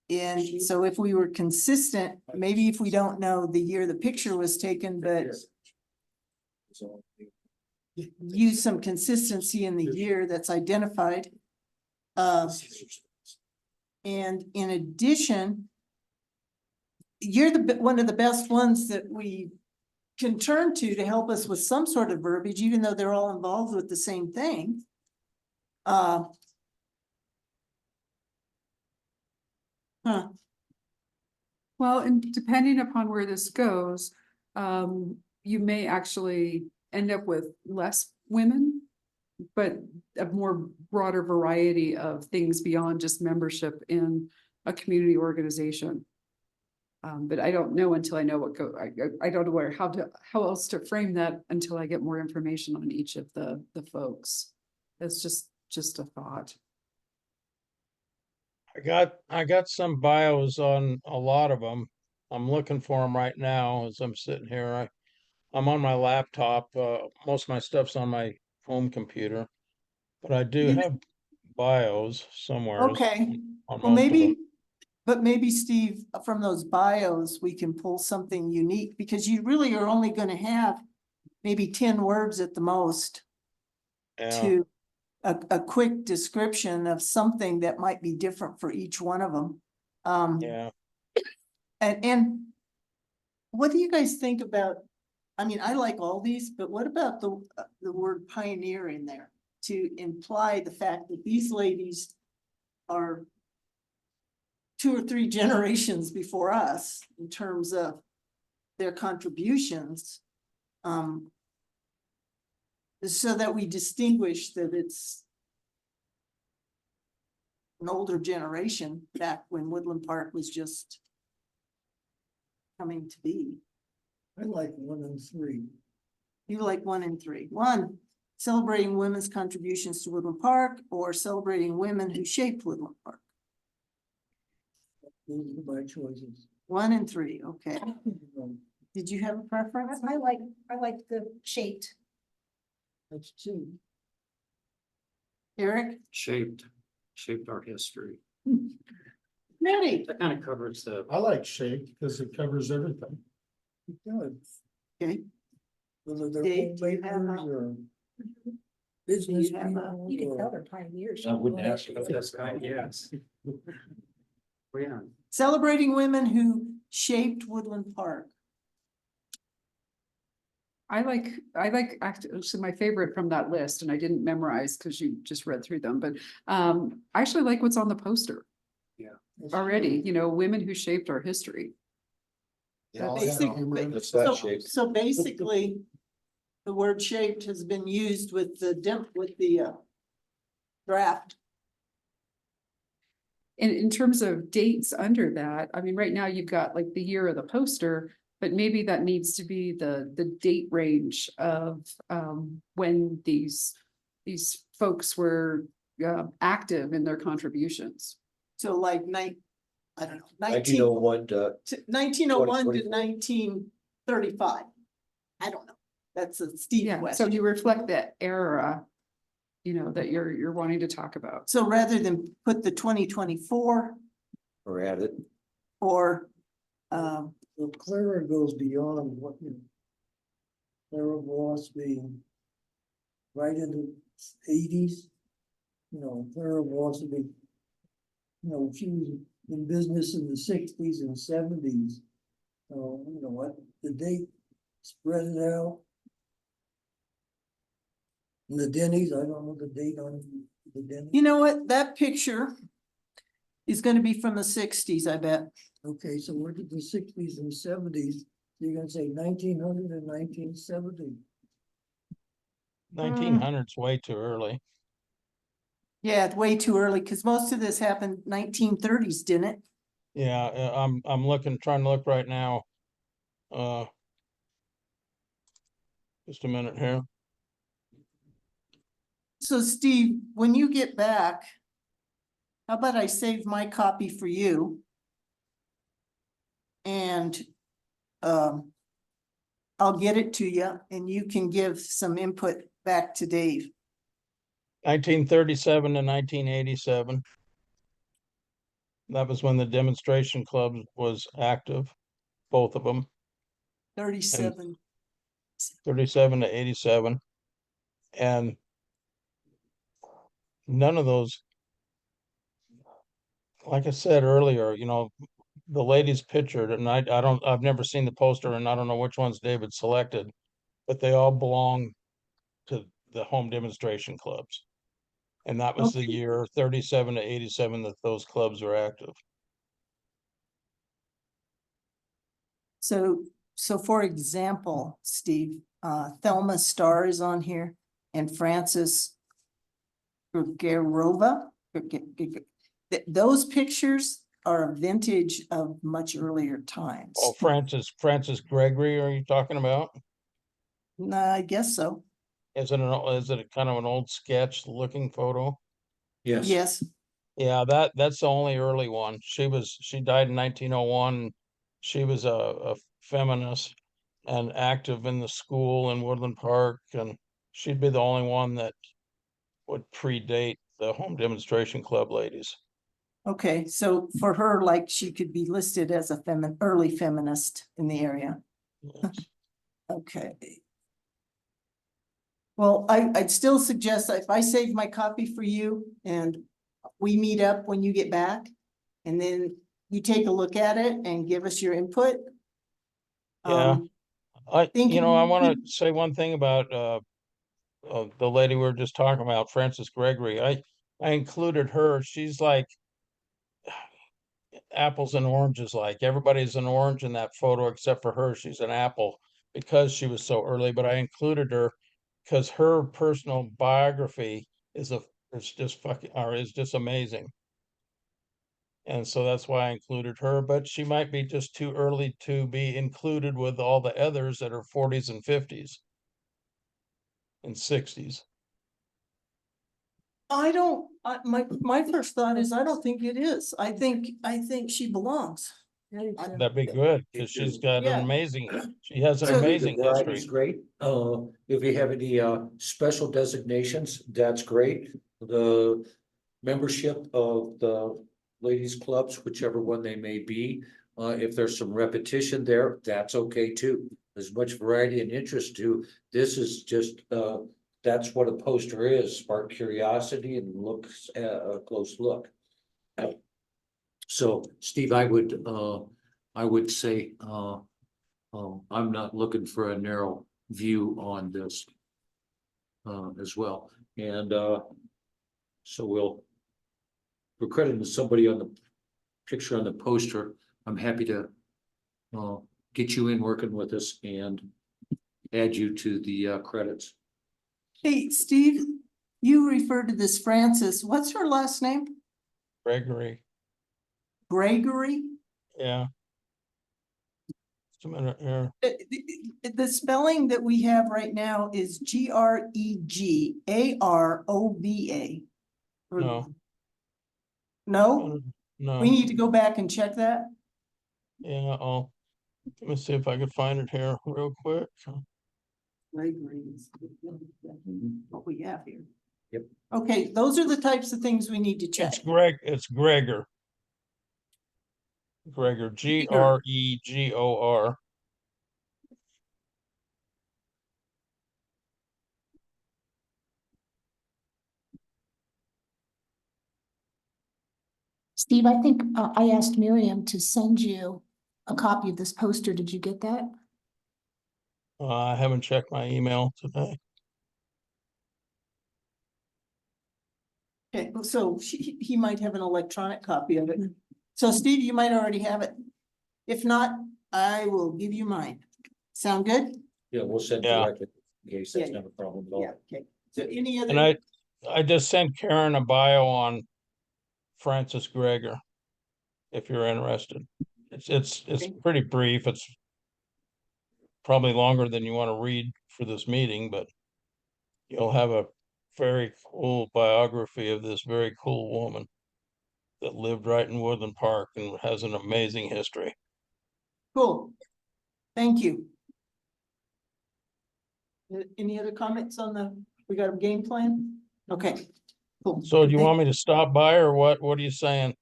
And so if we were consistent, maybe if we don't know the year the picture was taken, but use some consistency in the year that's identified. And in addition, you're one of the best ones that we can turn to help us with some sort of verbiage, even though they're all involved with the same thing. Huh. Well, and depending upon where this goes, you may actually end up with less women, but a more broader variety of things beyond just membership in a community organization. But I don't know until I know I don't know how else to frame that until I get more information on each of the folks. It's just a thought. I got some bios on a lot of them. I'm looking for them right now as I'm sitting here. I'm on my laptop. Most of my stuff's on my home computer. But I do You know- have bios somewhere. Okay, On well, most of them. maybe, but maybe Steve, from those bios, we can pull something unique because you really are only gonna have maybe 10 words at the most Yeah, to a quick description of something that might be different for each one of them. yeah. And what do you guys think about, I mean, I like all these, but what about the word pioneer in there? To imply the fact that these ladies are 2 or 3 generations before us in terms of their contributions. So that we distinguish that it's an older generation back when Woodland Park was just coming to be. I like 1 and 3. You like 1 and 3. 1, celebrating women's contributions to Woodland Park, or celebrating women who shaped Woodland Park. Those are my choices. 1 and 3, okay. Did you have a preference? I like the shaped. That's 2. Eric? Shaped our history. Ready? That kind of covers the. I like shaped because it covers everything. It does. Okay. Whether they're Dave, do you have homemakers a- or business have a- people You can tell or- they're pioneers. I wouldn't ask about That's kind, yes. Yeah. Celebrating women who shaped Woodland Park. I like actually my favorite from that list, and I didn't memorize because you just read through them, but I actually like what's on the poster That's already, women who shaped our history. Yeah, That's that So, shape. so basically, the word shaped has been used with the draft. In terms of dates under that, I mean, right now you've got like the year of the poster, but maybe that needs to be the date range of when these folks were active in their contributions. So like I don't know, 1901, 1901 to 2024. 1935. I don't know. That's a Steve Yeah, so question. you reflect that era, that you're wanting to talk about. So rather than put the 2024 or add it. or So Clara goes beyond what you. Clara Voss being. Right in the eighties. You know, Clara Voss would be. You know, she was in business in the sixties and seventies. So, you know what, the date, spread it out. And the Denny's, I don't know the date on the Denny's. You know what, that picture is gonna be from the sixties, I bet. Okay, so we're to the sixties and seventies, you're gonna say 1900 and 1970. 1900's way too early. Yeah, it's way too early, cause most of this happened 1930s, didn't it? Yeah, I'm looking, trying to look right now. Just a minute here. So Steve, when you get back, how about I save my copy for you? And I'll get it to you and you can give some input back to Dave. 1937 to 1987. That was when the demonstration club was active, both of them, 37. 37 to 87. And none of those, like I said earlier, you know, the ladies pictured, and I've never seen the poster and I don't know which ones David selected, but they all belong to the home demonstration clubs. And that was the Okay. year 37 to 87 that those clubs were active. So for example, Steve, Thelma Starr is on here and Frances Gergerova. Those pictures are a vintage of much earlier times. Oh, Francis Gregory, are you talking about? Nah, I guess so. Is it kind of an old sketch looking photo? Yes. Yes. Yeah, that's the only early one. She died in 1901. She was a feminist and active in the school in Woodland Park, and she'd be the only one that would predate the home demonstration club ladies. Okay, so for her, like, she could be listed as a early feminist in the area. Yes. Okay. Well, I'd still suggest that if I save my copy for you and we meet up when you get back, and then you take a look at it and give us your input. Yeah. I thinking want you to say one thing about the lady we were just talking about, Frances Gregory. I included her. She's like apples and oranges, like everybody's an orange in that photo except for her. She's an apple because she was so early, but I included her because her personal biography is just amazing. And so that's why I included her, but she might be just too early to be included with all the others that are 40s and 50s and 60s. my first thought is, I don't think it is. I think she belongs. That'd be good because she's got Yeah. an amazing, she has an So- amazing Variety history. is great. If you have any special designations, that's great. The membership of the ladies clubs, whichever one they may be, if there's some repetition there, that's okay too. As much variety and interest to, this is just that's what a poster is, spark curiosity and looks at a close look. So Steve, I would say I'm not looking for a narrow view on this as well. And so we're crediting somebody on the picture on the poster. I'm happy to get you in working with us and add you to the credits. Hey, Steve, you referred to this Frances. What's her last name? Gregory, Gregory? yeah. Just a minute here. The spelling that we have right now is Gregarova. No. No? No, We need to go back and check that? yeah, let me see if I can find it here real quick. Gregory is what we have here. Yep. Okay, those are the types of things we need to check. It's Gregor. Gregor, Gregor. Steve, I think I asked Miriam to send you a copy of this poster. Did you get that? I haven't checked my email today. Okay, so he might have an electronic copy of it. So Steve, you might already have it. If not, I will give you mine. Sound good? Yeah, we'll send Yeah. directly, in case that's Yeah. not a problem at all. Yeah, okay. So any And other, I just sent Karen a bio on Francis Gregor. If you're interested. It's Okay. pretty brief. It's probably longer than you want to read for this meeting, but you'll have a very cool biography of this very cool woman that lived right in Woodland Park and has an amazing history. cool. Thank you. Any other comments on we got a game plan? Okay, cool. So do you want me to stop by or what? What are you saying?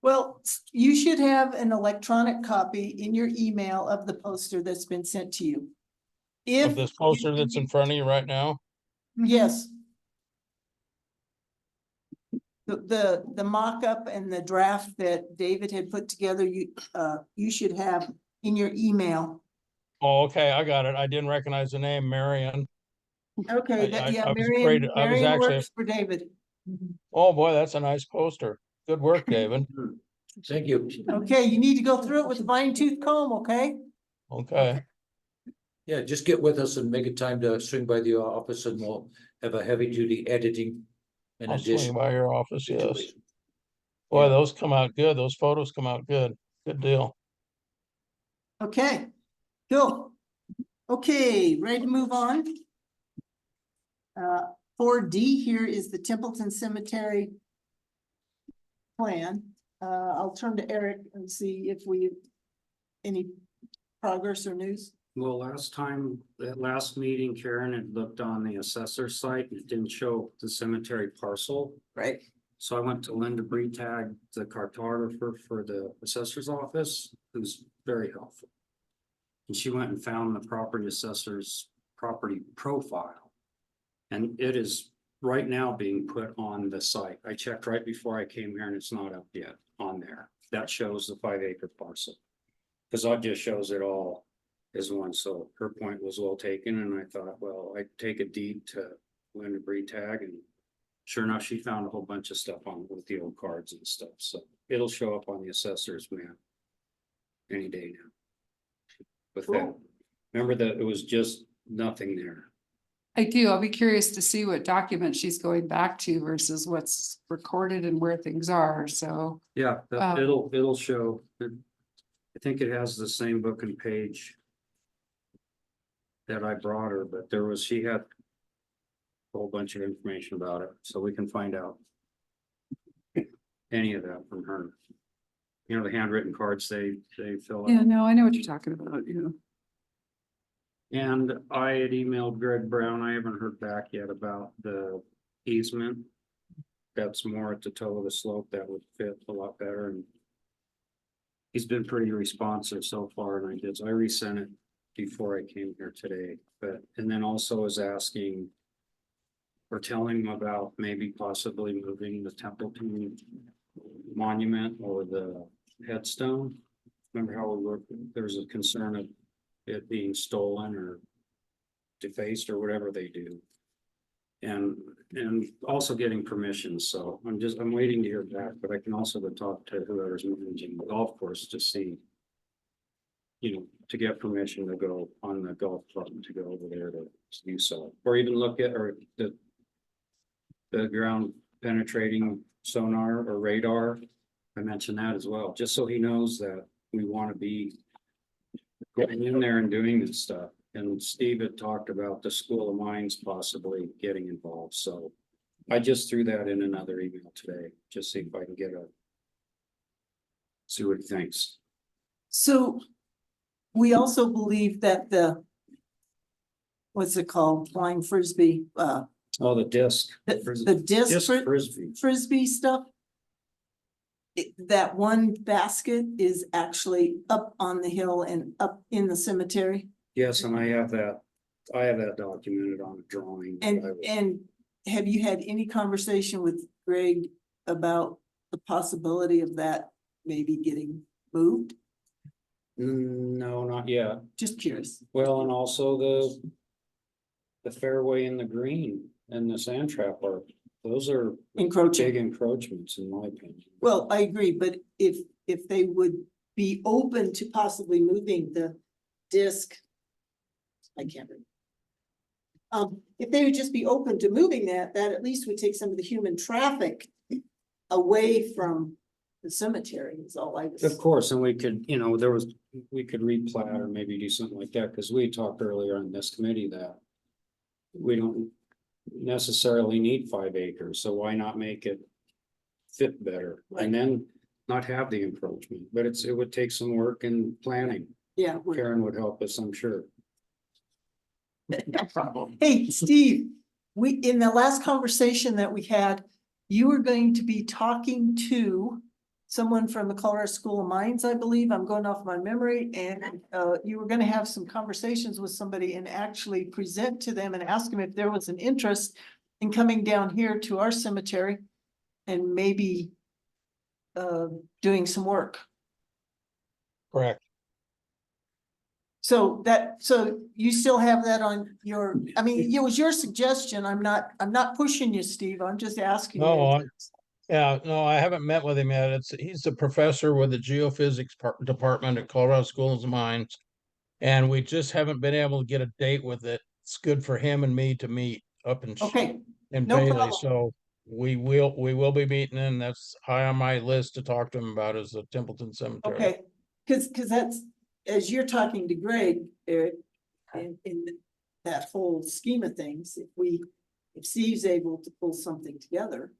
Well, you should have an electronic copy in your email of the poster that's been sent to you. Of If this poster that's in front of you right now? yes. The mock-up and the draft that David had put together, you should have in your email. Oh, okay, I got it. I didn't recognize the name, Marion. Okay, I was afraid, I was Marion actually, works for David. oh boy, that's a nice poster. Good work, David. Thank you. Okay, you need to go through it with a fine tooth comb, okay? Okay, Yeah, just get with us and make it time to swing by the office and we'll have a heavy duty editing. In I'll swing addition. by your office, yes. situation. Boy, Yeah. those come out good. Those photos come out good. Good deal. Okay, cool. Okay, ready to move on? 4D here is the Templeton Cemetery plan. I'll turn to Eric and see if any progress or news. Well, last meeting, Karen had looked on the assessor site and it didn't show the cemetery parcel. Right. So I went to Linda Breetag, the cartographer for the assessor's office, who's very helpful. And she went and found the property assessor's property profile. And it is right now being put on the site. I checked right before I came here and it's not up yet on there. That shows the 5-acre parcel. Cause that just shows it all as one. So her point was well taken. And I thought, well, I'd take a deed to Linda Breetag, and sure enough, she found a whole bunch of stuff on with the old cards and stuff. So it'll show up on the assessor's map any day now. With that, Cool. remember that it was just nothing there. I do. I'll be curious to see what document she's going back to versus what's recorded and where things are, so. Yeah, Wow. it'll show. I think it has the same book and page that I brought her, but she had a whole bunch of information about it, so we can find out any of that from her. You know, the handwritten cards they fill Yeah, out. no, I know what you're talking about, you know. And I had emailed Greg Brown. I haven't heard back yet about the easement. That's more at the toe of the slope. That would fit a lot better, and he's been pretty responsive so far, and I resent it before I came here today, and then also is asking or telling him about maybe possibly moving the Templeton monument or the headstone. Remember how there's a concern of it being stolen or defaced or whatever they do. And also getting permission, so I'm waiting to hear back, but I can also go talk to whoever's managing the golf course to see, you know, to get permission to go on the golf club, to go over there to do so, or even look at, or the ground penetrating sonar or radar. I mentioned that as well, just so he knows that we want to be getting in there and doing this stuff. And Steve had talked about the School of Mines possibly getting involved, so I just threw that in another email today, just see if I can see what he thinks. So we also believe that what's it called, flying frisbee, Oh, the disc. the disc Disc frisbee. frisbee stuff. that one basket is actually up on the hill and up in the cemetery? Yes, and I have that documented on a drawing. that I And, was- and have you had any conversation with Greg about the possibility of that maybe getting moved? No, not yet. Just curious. Well, and also the fairway and the green and the sand trap are, those are Encroaching. big encroachments in my opinion. Well, I agree, but if they would be open to possibly moving the disc. I can't read. If they would just be open to moving that at least would take some of the human traffic away from the cemetery is all I was. Of course, and we could, we could replat or maybe do something like that, because we talked earlier on this committee that we don't necessarily need 5 acres, so why not make it fit better? Right. And then not have the encroachment, but it would take some work and planning. Yeah. Karen would help us, I'm sure. No problem. Hey, Steve, in the last conversation that we had, you were going to be talking to someone from the Colorado School of Mines, I believe. I'm going off my memory, and you were gonna have some conversations with somebody and actually present to them and ask them if there was an interest in coming down here to our cemetery and maybe doing some work. Correct. So you still have that on your, I mean, it was your suggestion. I'm not pushing you, Steve. I'm just asking. No, you. Yeah, no, I haven't met with him yet. He's a professor with the geophysics department at Colorado Schools of Mines. And we just haven't been able to get a date with it. It's good for him and me to meet up in Okay, in no Bailey, problem. so we will be meeting, and that's high on my list to talk to him about is the Templeton Cemetery. okay, cause that's, as you're talking to Greg, Eric, in that whole scheme of things, if Steve's able to pull something together.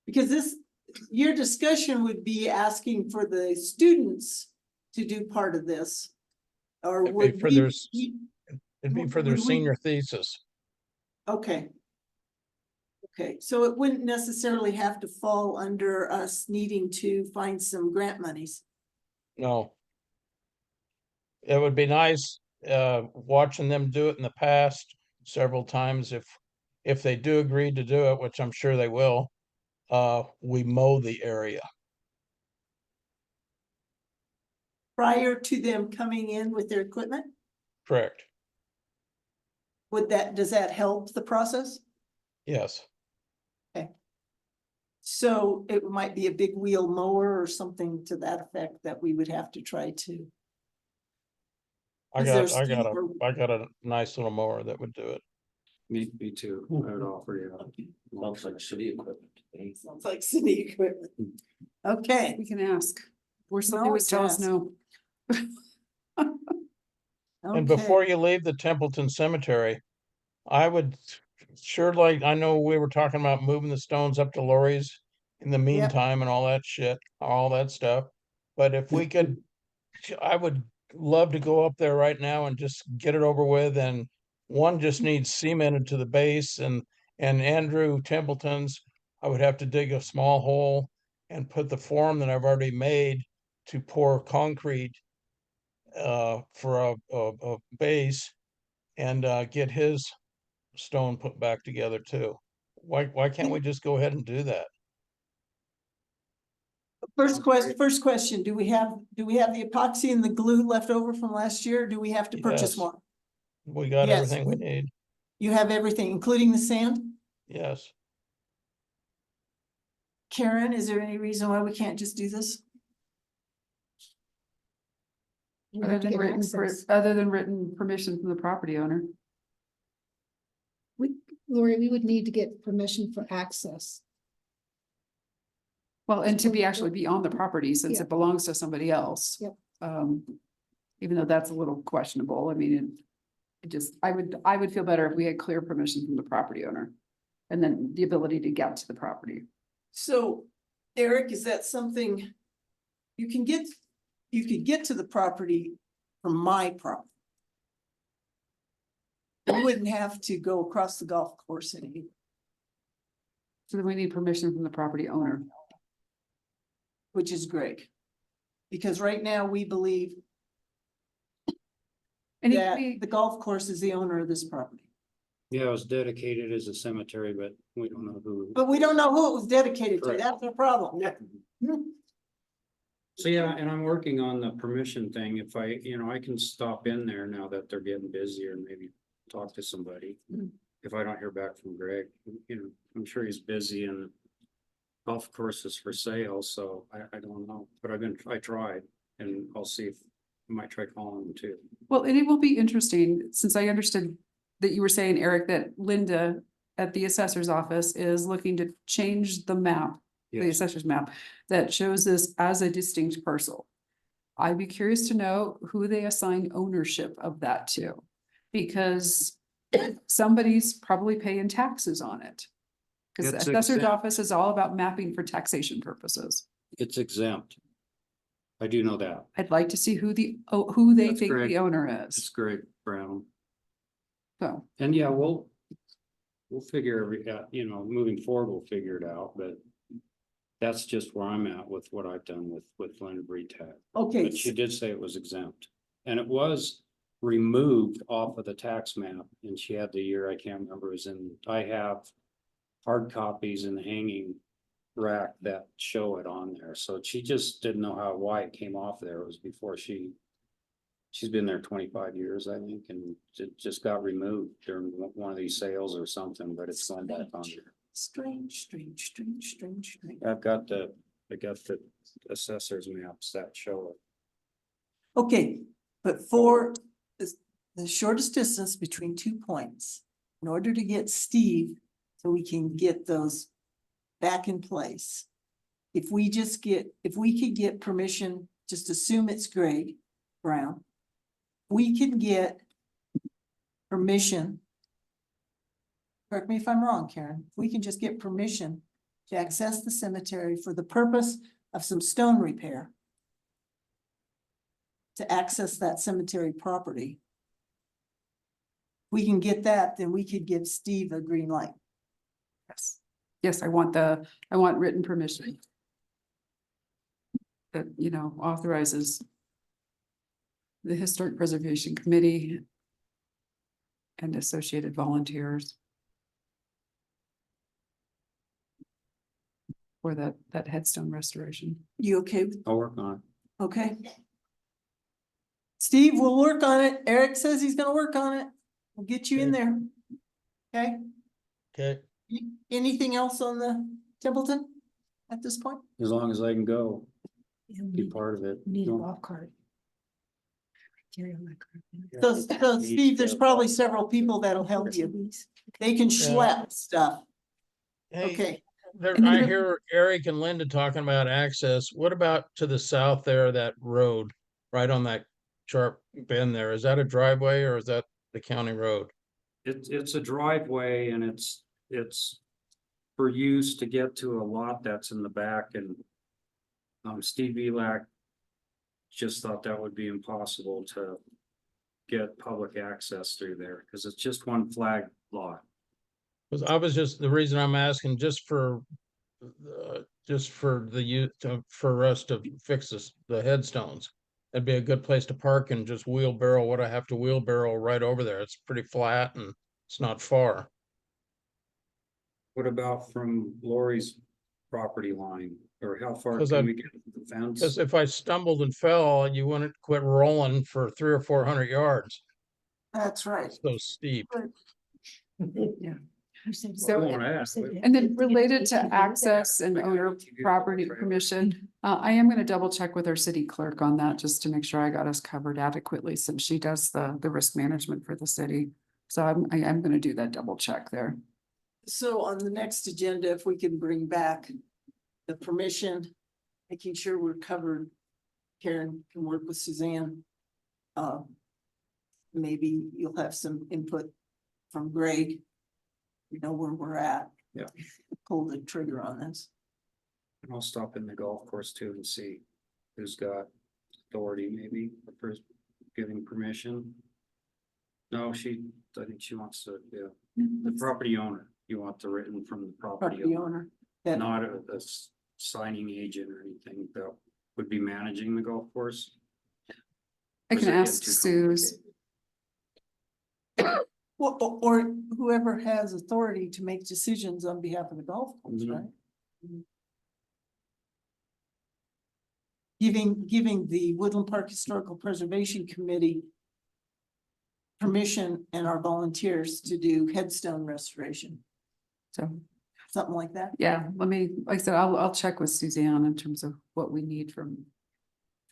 Because your discussion would be asking for the students to do part of this. Or It'd be would for we? their It'd be for their Would we- senior thesis. Okay. Okay, so it wouldn't necessarily have to fall under us needing to find some grant monies. No. It would be nice, watching them do it in the past several times if they do agree to do it, which I'm sure they will, we mow the area. Prior to them coming in with their equipment, Correct. does that help the process? Yes. So it might be a big wheel mower or something to that effect that we would have to try to. I Is got there I got a nice little mower that would do it. Me too, I would offer you. Sounds like city equipment. Sounds like city equipment. Okay, We can ask, or can somebody would always tell us ask. no. And okay. before you leave the Templeton Cemetery, I would sure like, I know we were talking about moving the stones up to Lori's in the meantime and all that shit, all that stuff. But if we could, I would love to go up there right now and just get it over with, and one just needs cemented to the base, and Andrew Templeton's, I would have to dig a small hole and put the form that I've already made to pour concrete for a base, and get his stone put back together too. Why can't we just go ahead and do that? First question, do we have the epoxy and the glue left over from last year? Or do we have to purchase Yes. more? We got Yes. everything we need. You have everything, including the sand? Yes. Karen, is there any reason why we can't just do this? You Other have to than get written, access. other than written permission from the property owner. Lori, we would need to get permission for access. Well, and to actually be on the property since Yeah. it belongs to somebody else. Yep. Even though that's a little questionable, I mean, I would feel better if we had clear permission from the property owner. And then the ability to get to the property. So, Eric, is that something you could get to the property from my property? You wouldn't have to go across the golf course. So then we need permission from the property owner. which is Greg. Because right now we believe And it could that be, the golf course is the owner of this property. Yeah, it was dedicated as a cemetery, but we don't know who. But we don't know who it was dedicated to. Correct. That's the problem. So, yeah, and I'm working on the permission thing. If I, I can stop in there now that they're getting busier and maybe talk to somebody. Mm. If I don't hear back from Greg, I'm sure he's busy and golf course is for sale, so I don't know, but I tried and I'll see if I might try calling him too. well, and it will be interesting, since I understood that you were saying, Eric, that Linda at the assessor's office is looking to change the map, the Yes, assessor's map, that shows this as a distinct parcel. I'd be curious to know who they assign ownership of that to, because somebody's probably paying taxes on it. Because the It's assessor's exempt. office is all about mapping for taxation purposes. it's exempt. I do know that. I'd like to see who who they That's think Greg. the owner It's is, Greg Brown. so. And yeah, we'll figure moving forward, we'll figure it out, but that's just where I'm at with what I've done with Linda Bretac. Okay, But she did say it was exempt, and it was removed off of the tax map, and she had the year, I can't remember, it was I have hard copies in the hanging rack that show it on there, so she just didn't know why it came off there. It was before she's been there 25 years, I think, and it just got removed during one of these sales or something, but it's gone back on there. strange. I've got the assessor's maps that show it. Okay, but for the shortest distance between 2 points, in order to get Steve, so we can get those back in place. If we could get permission, just assume it's Greg Brown. We can get permission. Correct me if I'm wrong, Karen. We can just get permission to access the cemetery for the purpose of some stone repair. To access that cemetery property. We can get that, then we could give Steve a green light. Yes, yes, I want written permission. That, authorizes the Historic Preservation Committee and associated volunteers for that headstone restoration. You okay with, I'll work on it. okay? Steve, we'll work on it. Eric says he's gonna work on it. We'll get you in there. Okay? Okay, Anything else on the Templeton at this point? As long as I can go, Yeah, we be need- part of it. we need a No. golf cart. Carry on that cart. So Steve, there's probably several people that'll help you. They can schlep stuff. hey, Okay, I hear Eric and Linda talking about access. What about to the south there, that road, right on that sharp bend there? Is that a driveway or is that the county road? It's a driveway and it's for use to get to a lot that's in the back and Steve Elak just thought that would be impossible to get public access through there because it's just one flag lot. Cause I was the reason I'm asking, just for the youth, for us to fix the headstones. That'd be a good place to park and just wheelbarrow what I have to wheelbarrow right over there. It's pretty flat and it's not far. What about from Lori's property line or how far 'Cause can I- we get to the fence? Cause if I stumbled and fell, you wouldn't quit rolling for 300 or 400 yards. that's right. It's so steep. So- I wanna ask, And then related to access and owner property permission, I am gonna double check with our city clerk on that, just to make sure I got us covered adequately, since she does the risk management for the city. So I am gonna do that double check there. So on the next agenda, if we can bring back the permission, making sure we're covered. Karen can work with Suzanne. Maybe you'll have some input from Greg. You know where we're at. Yeah. Pull the trigger on this. And I'll stop in the golf course too and see who's got authority maybe for giving permission. No, I think she wants to, yeah, the property owner. You want the written from the property Property owner, owner. That, not a signing agent or anything that would be managing the golf course? I Or is can it getting ask too Sue's. complicated? Well, or whoever has authority to make decisions on behalf of the golf course, Mhm. right? Giving the Woodland Park Historical Preservation Committee permission and our volunteers to do headstone restoration, So, something like that. yeah, let me, like I said, I'll check with Suzanne in terms of what we need from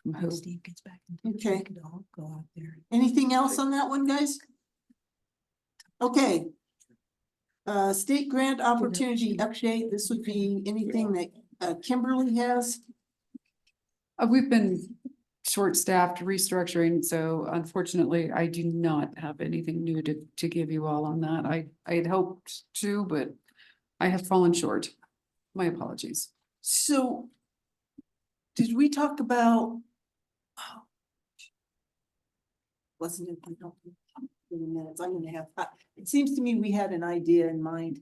who. Steve gets back. Okay. we could all go out there. Anything else on that one, guys? Okay. State grant opportunity update. This would be anything that Kimberly has. We've been short-staffed restructuring, so unfortunately, I do not have anything new to give you all on that. I had hoped to, but I have fallen short. My apologies. So did we talk about? Wasn't it? I don't think, in a minute, I'm gonna have, it seems to me we had an idea in mind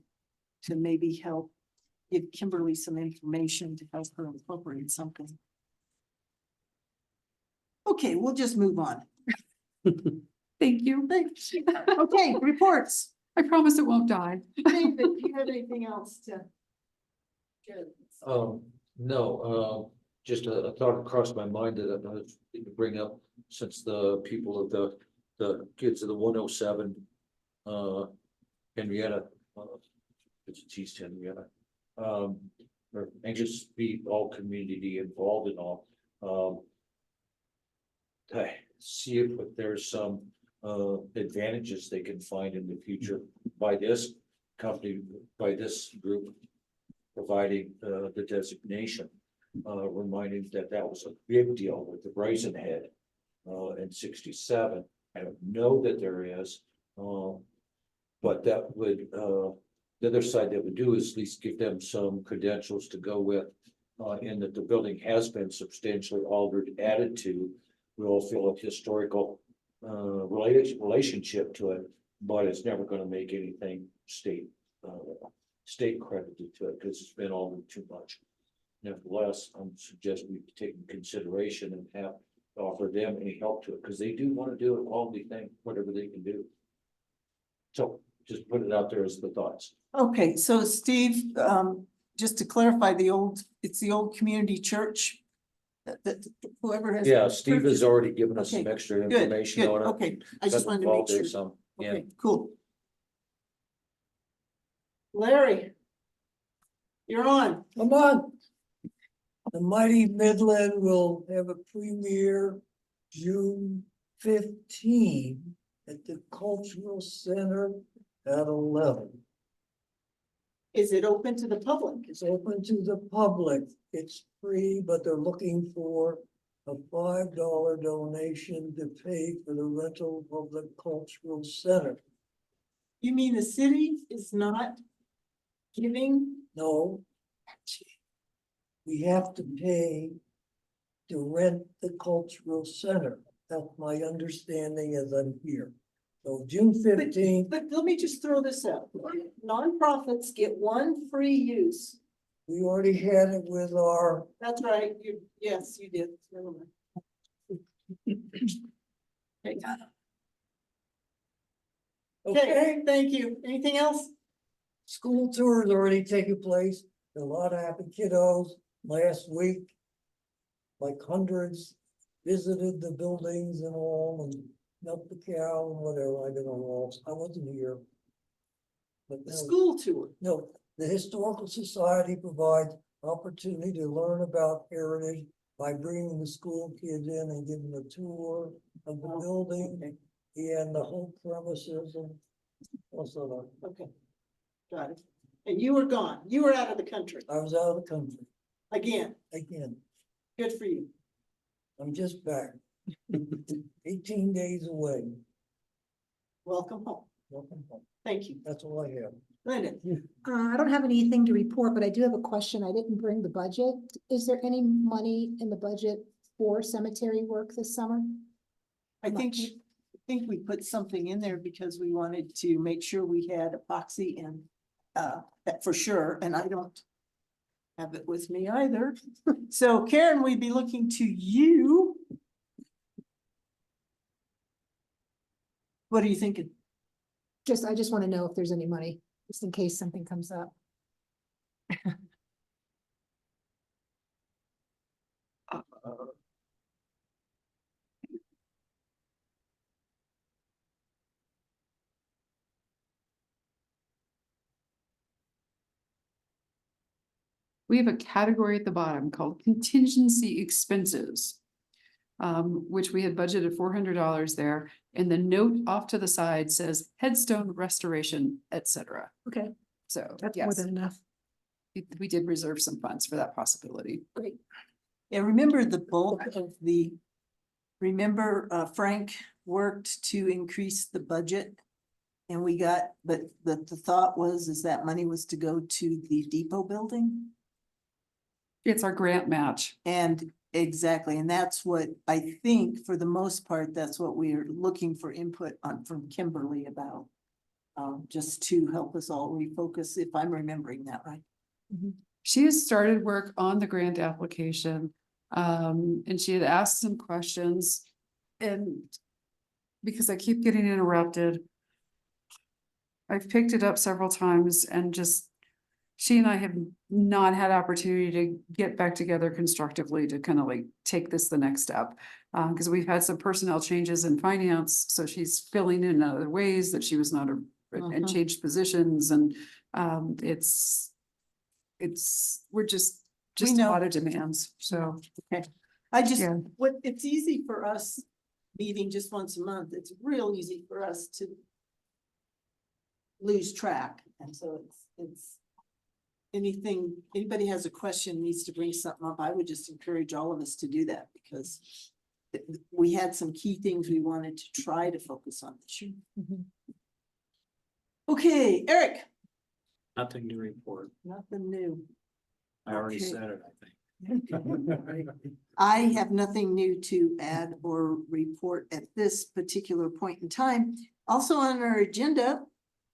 to maybe help give Kimberly some information to help her incorporate something. Okay, we'll just move on. Thank you. Thanks. Okay, reports. I promise it won't die. David, do you have anything else to? share? No, just a thought crossed my mind that I was going to bring up since the people of the kids of the 107, Henrietta, it's Henrietta, are anxious to be all community involved and all. To see if there's some advantages they can find in the future by this company, by this group providing the designation, reminding that was a big deal with the Brazen Head in 67. I don't know that there is, but that would, the other side that would do is at least give them some credentials to go with, in that the building has been substantially altered, added to. We all feel a historical relationship to it, but it's never going to make anything state credited to it because it's been altered too much. Nevertheless, I'm suggesting we take into consideration and have offer them any help to it because they do want to do a quality thing, whatever they can do. So just put it out there as the thoughts. Okay, so Steve, just to clarify, it's the old community church. That whoever has. Yeah, Steve has purchased- already given us some Okay, extra Good, information good, on it. okay, I just wanted to make sure. Yeah. Okay, cool. Larry. You're on. Come on. The mighty Midland will have a premiere June 15 at the Cultural Center at 11. Is it open to the public? It's open to the public. It's free, but they're looking for a $5 donation to pay for the rental of the Cultural Center. You mean the city is not giving? No. We have to pay to rent the Cultural Center. That's my understanding as I'm here. So June 15th, But let me just throw this out. Nonprofits get one free use. we already had it with our, That's right, yes, you did. Never mind. Okay. Okay, thank you. Anything else? school tours already taking place. A lot of happy kiddos last week. Like hundreds visited the buildings and all and milked the cow and whatever. I don't know. I wasn't here. But no, School tour. no, the Historical Society provides opportunity to learn about heritage by bringing the school kids in and giving a tour of the building and the whole premises and also, Okay. Got it. And you were gone. You were out of the country I was out of the country again. again. Good for you. I'm just back. 18 days away. Welcome home. Welcome home. Thank you. That's all I have. Linda. I don't have anything to report, but I do have a question. I didn't bring the budget. Is there any money in the budget for cemetery work this summer? I think, we put something in there because we wanted to make sure we had epoxy and that for sure, and I don't. have it with me either. So Karen, we'd be looking to you. What are you thinking? I just want to know if there's any money, just in case something comes up. We have a category at the bottom called contingency expenses. Which we had budgeted $400 there, and the note off to the side says headstone restoration, etc. Okay, So, that's more yes, than enough. we did reserve some funds for that possibility. Great. Yeah, remember the bulk of the, remember Frank worked to increase the budget? And we got, but the thought was, is that money was to go to the depot building? It's our grant match. And exactly, and that's what I think, for the most part, that's what we're looking for input on from Kimberly about. Just to help us all refocus, if I'm remembering that right. She has started work on the grant application. And she had asked some questions. And because I keep getting interrupted, I've picked it up several times and just, she and I have not had opportunity to get back together constructively to kind of like take this the next step. Because we've had some personnel changes in finance, so she's filling in other ways that she was not, and changed positions, and we're just a know. lot of demands, so. Okay, I just, Yeah. it's easy for us meeting just once a month. It's real easy for us to lose track. And so it's anybody has a question, needs to bring something up, I would just encourage all of us to do that, because we had some key things we wanted to try to focus on this year. Okay, Eric, Nothing to report. nothing new. I already Okay. said it, I think. I have nothing new to add or report at this particular point in time. Also on our agenda,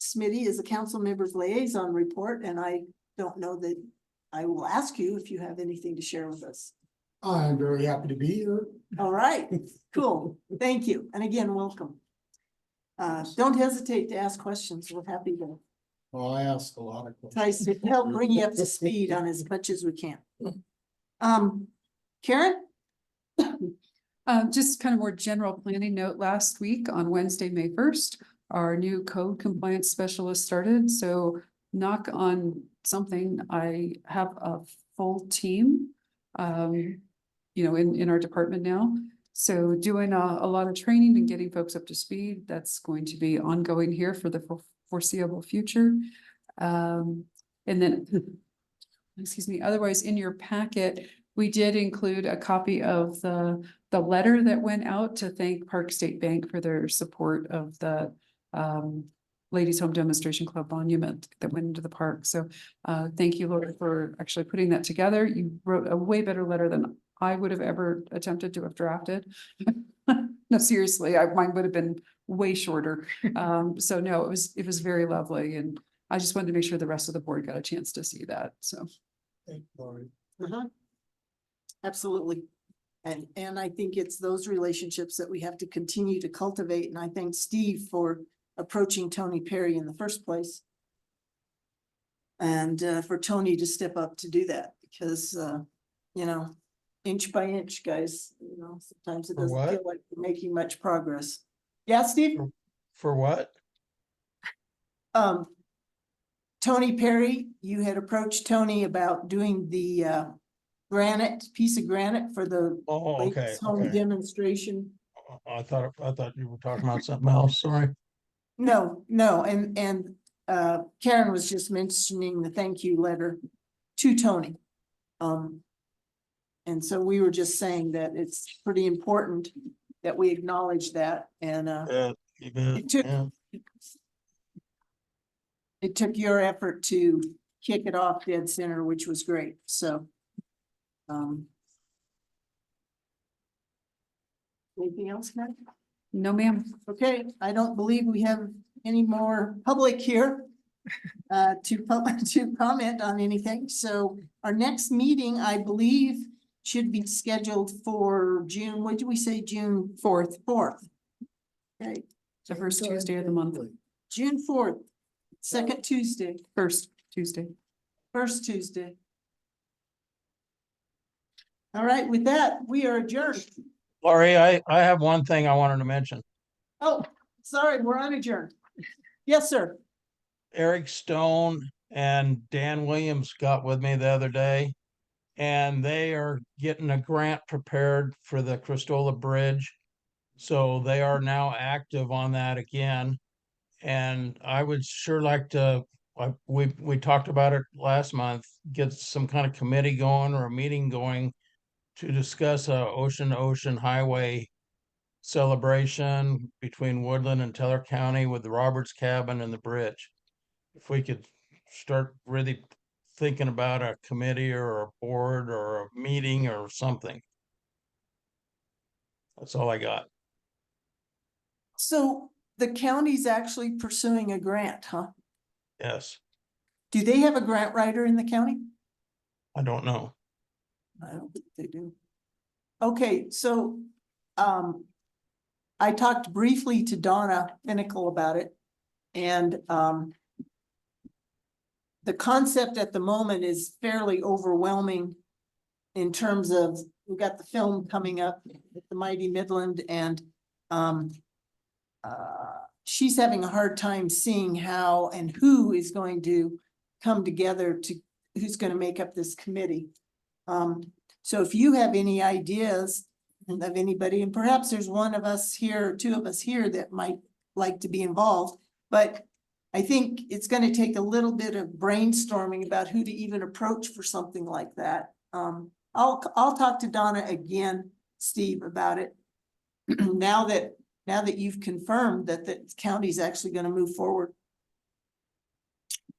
Smitty is a council member's liaison report, and I don't know that I will ask you if you have anything to share with us. I'm very happy to be here. All right, cool. Thank you. And again, welcome. Don't hesitate to ask questions. We're happy to Well, I asked a lot of questions. try to help bring you up to speed on as much as we can. Karen? Just kind of more general planning note, last week on Wednesday, May 1st, our new code compliance specialist started, so knock on something, I have a full team. In our department now, so doing a lot of training and getting folks up to speed, that's going to be ongoing here for the foreseeable future. And then, excuse me, otherwise in your packet, we did include a copy of the letter that went out to thank Park State Bank for their support of the Ladies Home Demonstration Club monument that went into the park. So thank you, Laura, for actually putting that together. You wrote a way better letter than I would have ever attempted to have drafted. No, seriously, mine would have been way shorter. So no, it was very lovely, and I just wanted to make sure the rest of the board got a chance to see that, so. Thank you, Lori. Absolutely. And I think it's those relationships that we have to continue to cultivate. And I thank Steve for approaching Tony Perry in the first place. And for Tony to step up to do that, because inch by inch, guys, sometimes it For doesn't what? feel like we're making much progress. Yeah, Steve? For what? Tony Perry, you had approached Tony about doing the piece of granite for the Oh, okay, Ladies Home okay. demonstration. I thought you were talking about something else, sorry. No, and Karen was just mentioning the thank you letter to Tony. And so we were just saying that it's pretty important that we acknowledge that, and Yeah, you bet, It took- yeah. it took your effort to kick it off dead center, which was great, so. Anything else, Karen? No, ma'am. Okay, I don't believe we have any more public here. to comment on anything. So our next meeting, I believe, should be scheduled for June, what did we say, June 4th? Okay, The first Tuesday of the month, June 4th, second Tuesday, first Tuesday. first Tuesday. All right, with that, we are adjourned. Laurie, I have one thing I wanted to mention. Oh, sorry, we're on adjourned. Yes, sir. Eric Stone and Dan Williams got with me the other day. And they are getting a grant prepared for the Cristola Bridge. So they are now active on that again. And I would sure like to, we talked about it last month, get some kind of committee going or a meeting going to discuss a ocean highway celebration between Woodland and Teller County with the Roberts Cabin and the bridge. If we could start really thinking about a committee or a board or a meeting or something. That's all I got. So the county's actually pursuing a grant, huh? Yes, Do they have a grant writer in the county? I don't know. I don't think they do. Okay, so, I talked briefly to Donna Pinnacle about it. And, the concept at the moment is fairly overwhelming in terms of, we've got the film coming up at the Mighty Midland and, she's having a hard time seeing how and who is going to come together to, who's gonna make up this committee. So if you have any ideas of anybody, and perhaps there's one of us here, or two of us here that might like to be involved, but I think it's gonna take a little bit of brainstorming about who to even approach for something like that. I'll talk to Donna again, Steve, about it. Now that you've confirmed that the county's actually gonna move forward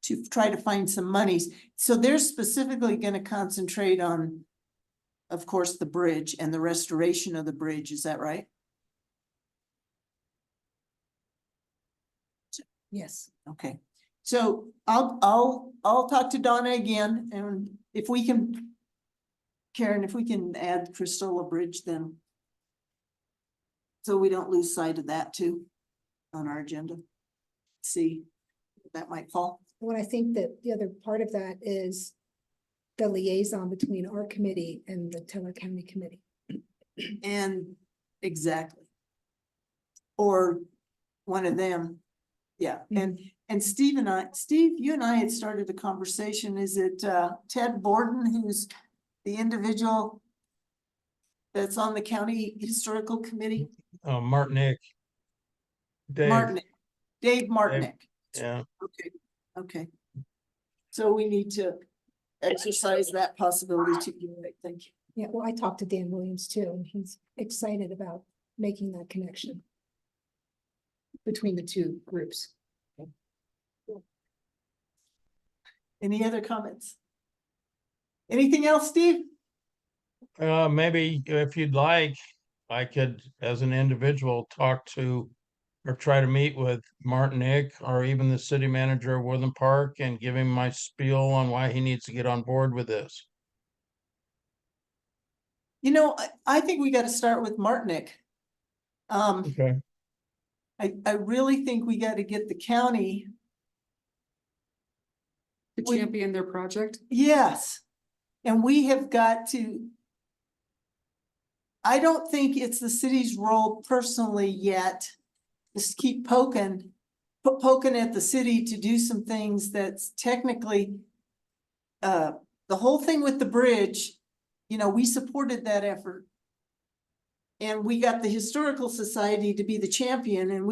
to try to find some monies. So they're specifically gonna concentrate on, of course, the bridge and the restoration of the bridge. Is that right? Yes. Okay, so I'll talk to Donna again, and if we can, Karen, if we can add Cristola Bridge, then so we don't lose sight of that too on our agenda. See, if that might fall. Well, I think that the other part of that is the liaison between our committee and the Teller County Committee. And exactly. Or one of them. Yeah, and Steve, you and I had started a conversation. Is it Ted Borden, who's the individual that's on the county historical committee? Martinick. Dave, Dave Martinick. yeah, Okay. So we need to exercise that possibility too. You're right, thank you. Yeah, well, I talked to Dan Williams too, and he's excited about making that connection between the two groups. Any other comments? Anything else, Steve? maybe if you'd like, I could, as an individual, talk to or try to meet with Martinick or even the city manager of Woodland Park and give him my spiel on why he needs to get on board with this. You know, I think we got to start with Martinick. Okay. I really think we got to get the county. To We- champion their project. Yes, and we have got to. I don't think it's the city's role personally yet. Just keep poking at the city to do some things that's technically. The whole thing with the bridge, you know, we supported that effort. And we got the Historical Society to be the champion, and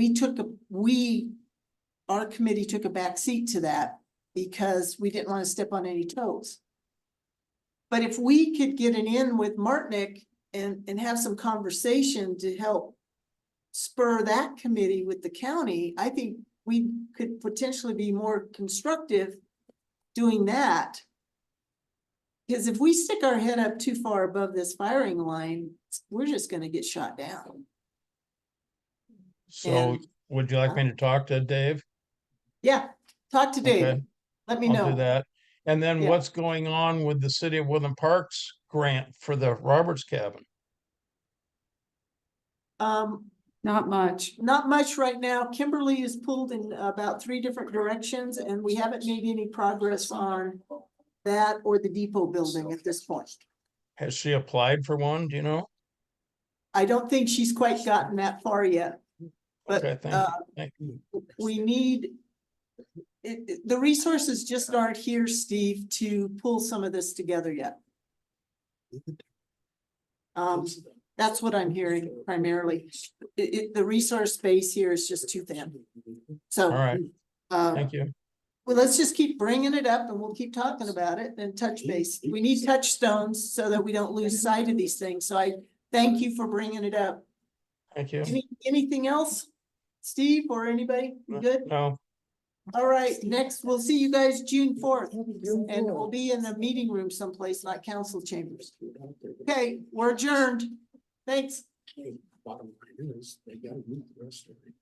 our committee took a back seat to that because we didn't want to step on any toes. But if we could get an in with Martinick and have some conversation to help spur that committee with the county, I think we could potentially be more constructive doing that. Because if we stick our head up too far above this firing line, we're just gonna get shot down. So And- would you like me to talk to Dave? Yeah, talk to Dave. Okay, Let me I'll do know. that. And then Yeah. what's going on with the City of Woodland Parks grant for the Roberts cabin? Not much. Not much right now. Kimberly is pulled in about 3 different directions and we haven't made any progress on that or the depot building at this point. Has she applied for one? Do you know? I don't think she's quite gotten that far yet. Okay, But thank you. Thank you. we need. The resources just aren't here, Steve, to pull some of this together yet. That's what I'm hearing primarily. The resource base here is just too thin. So. All right, Uh, thank you. well, let's just keep bringing it up and we'll keep talking about it and touch base. We need touchstones so that we don't lose sight of these things. So I thank you for bringing it up. Thank you. Anything else? Steve or anybody? You good? No, All right, next, we'll see you guys June 4th. And we'll be in the meeting room someplace, not council chambers. Okay, we're adjourned. Thanks. Bottom line is, they gotta meet the rest of it.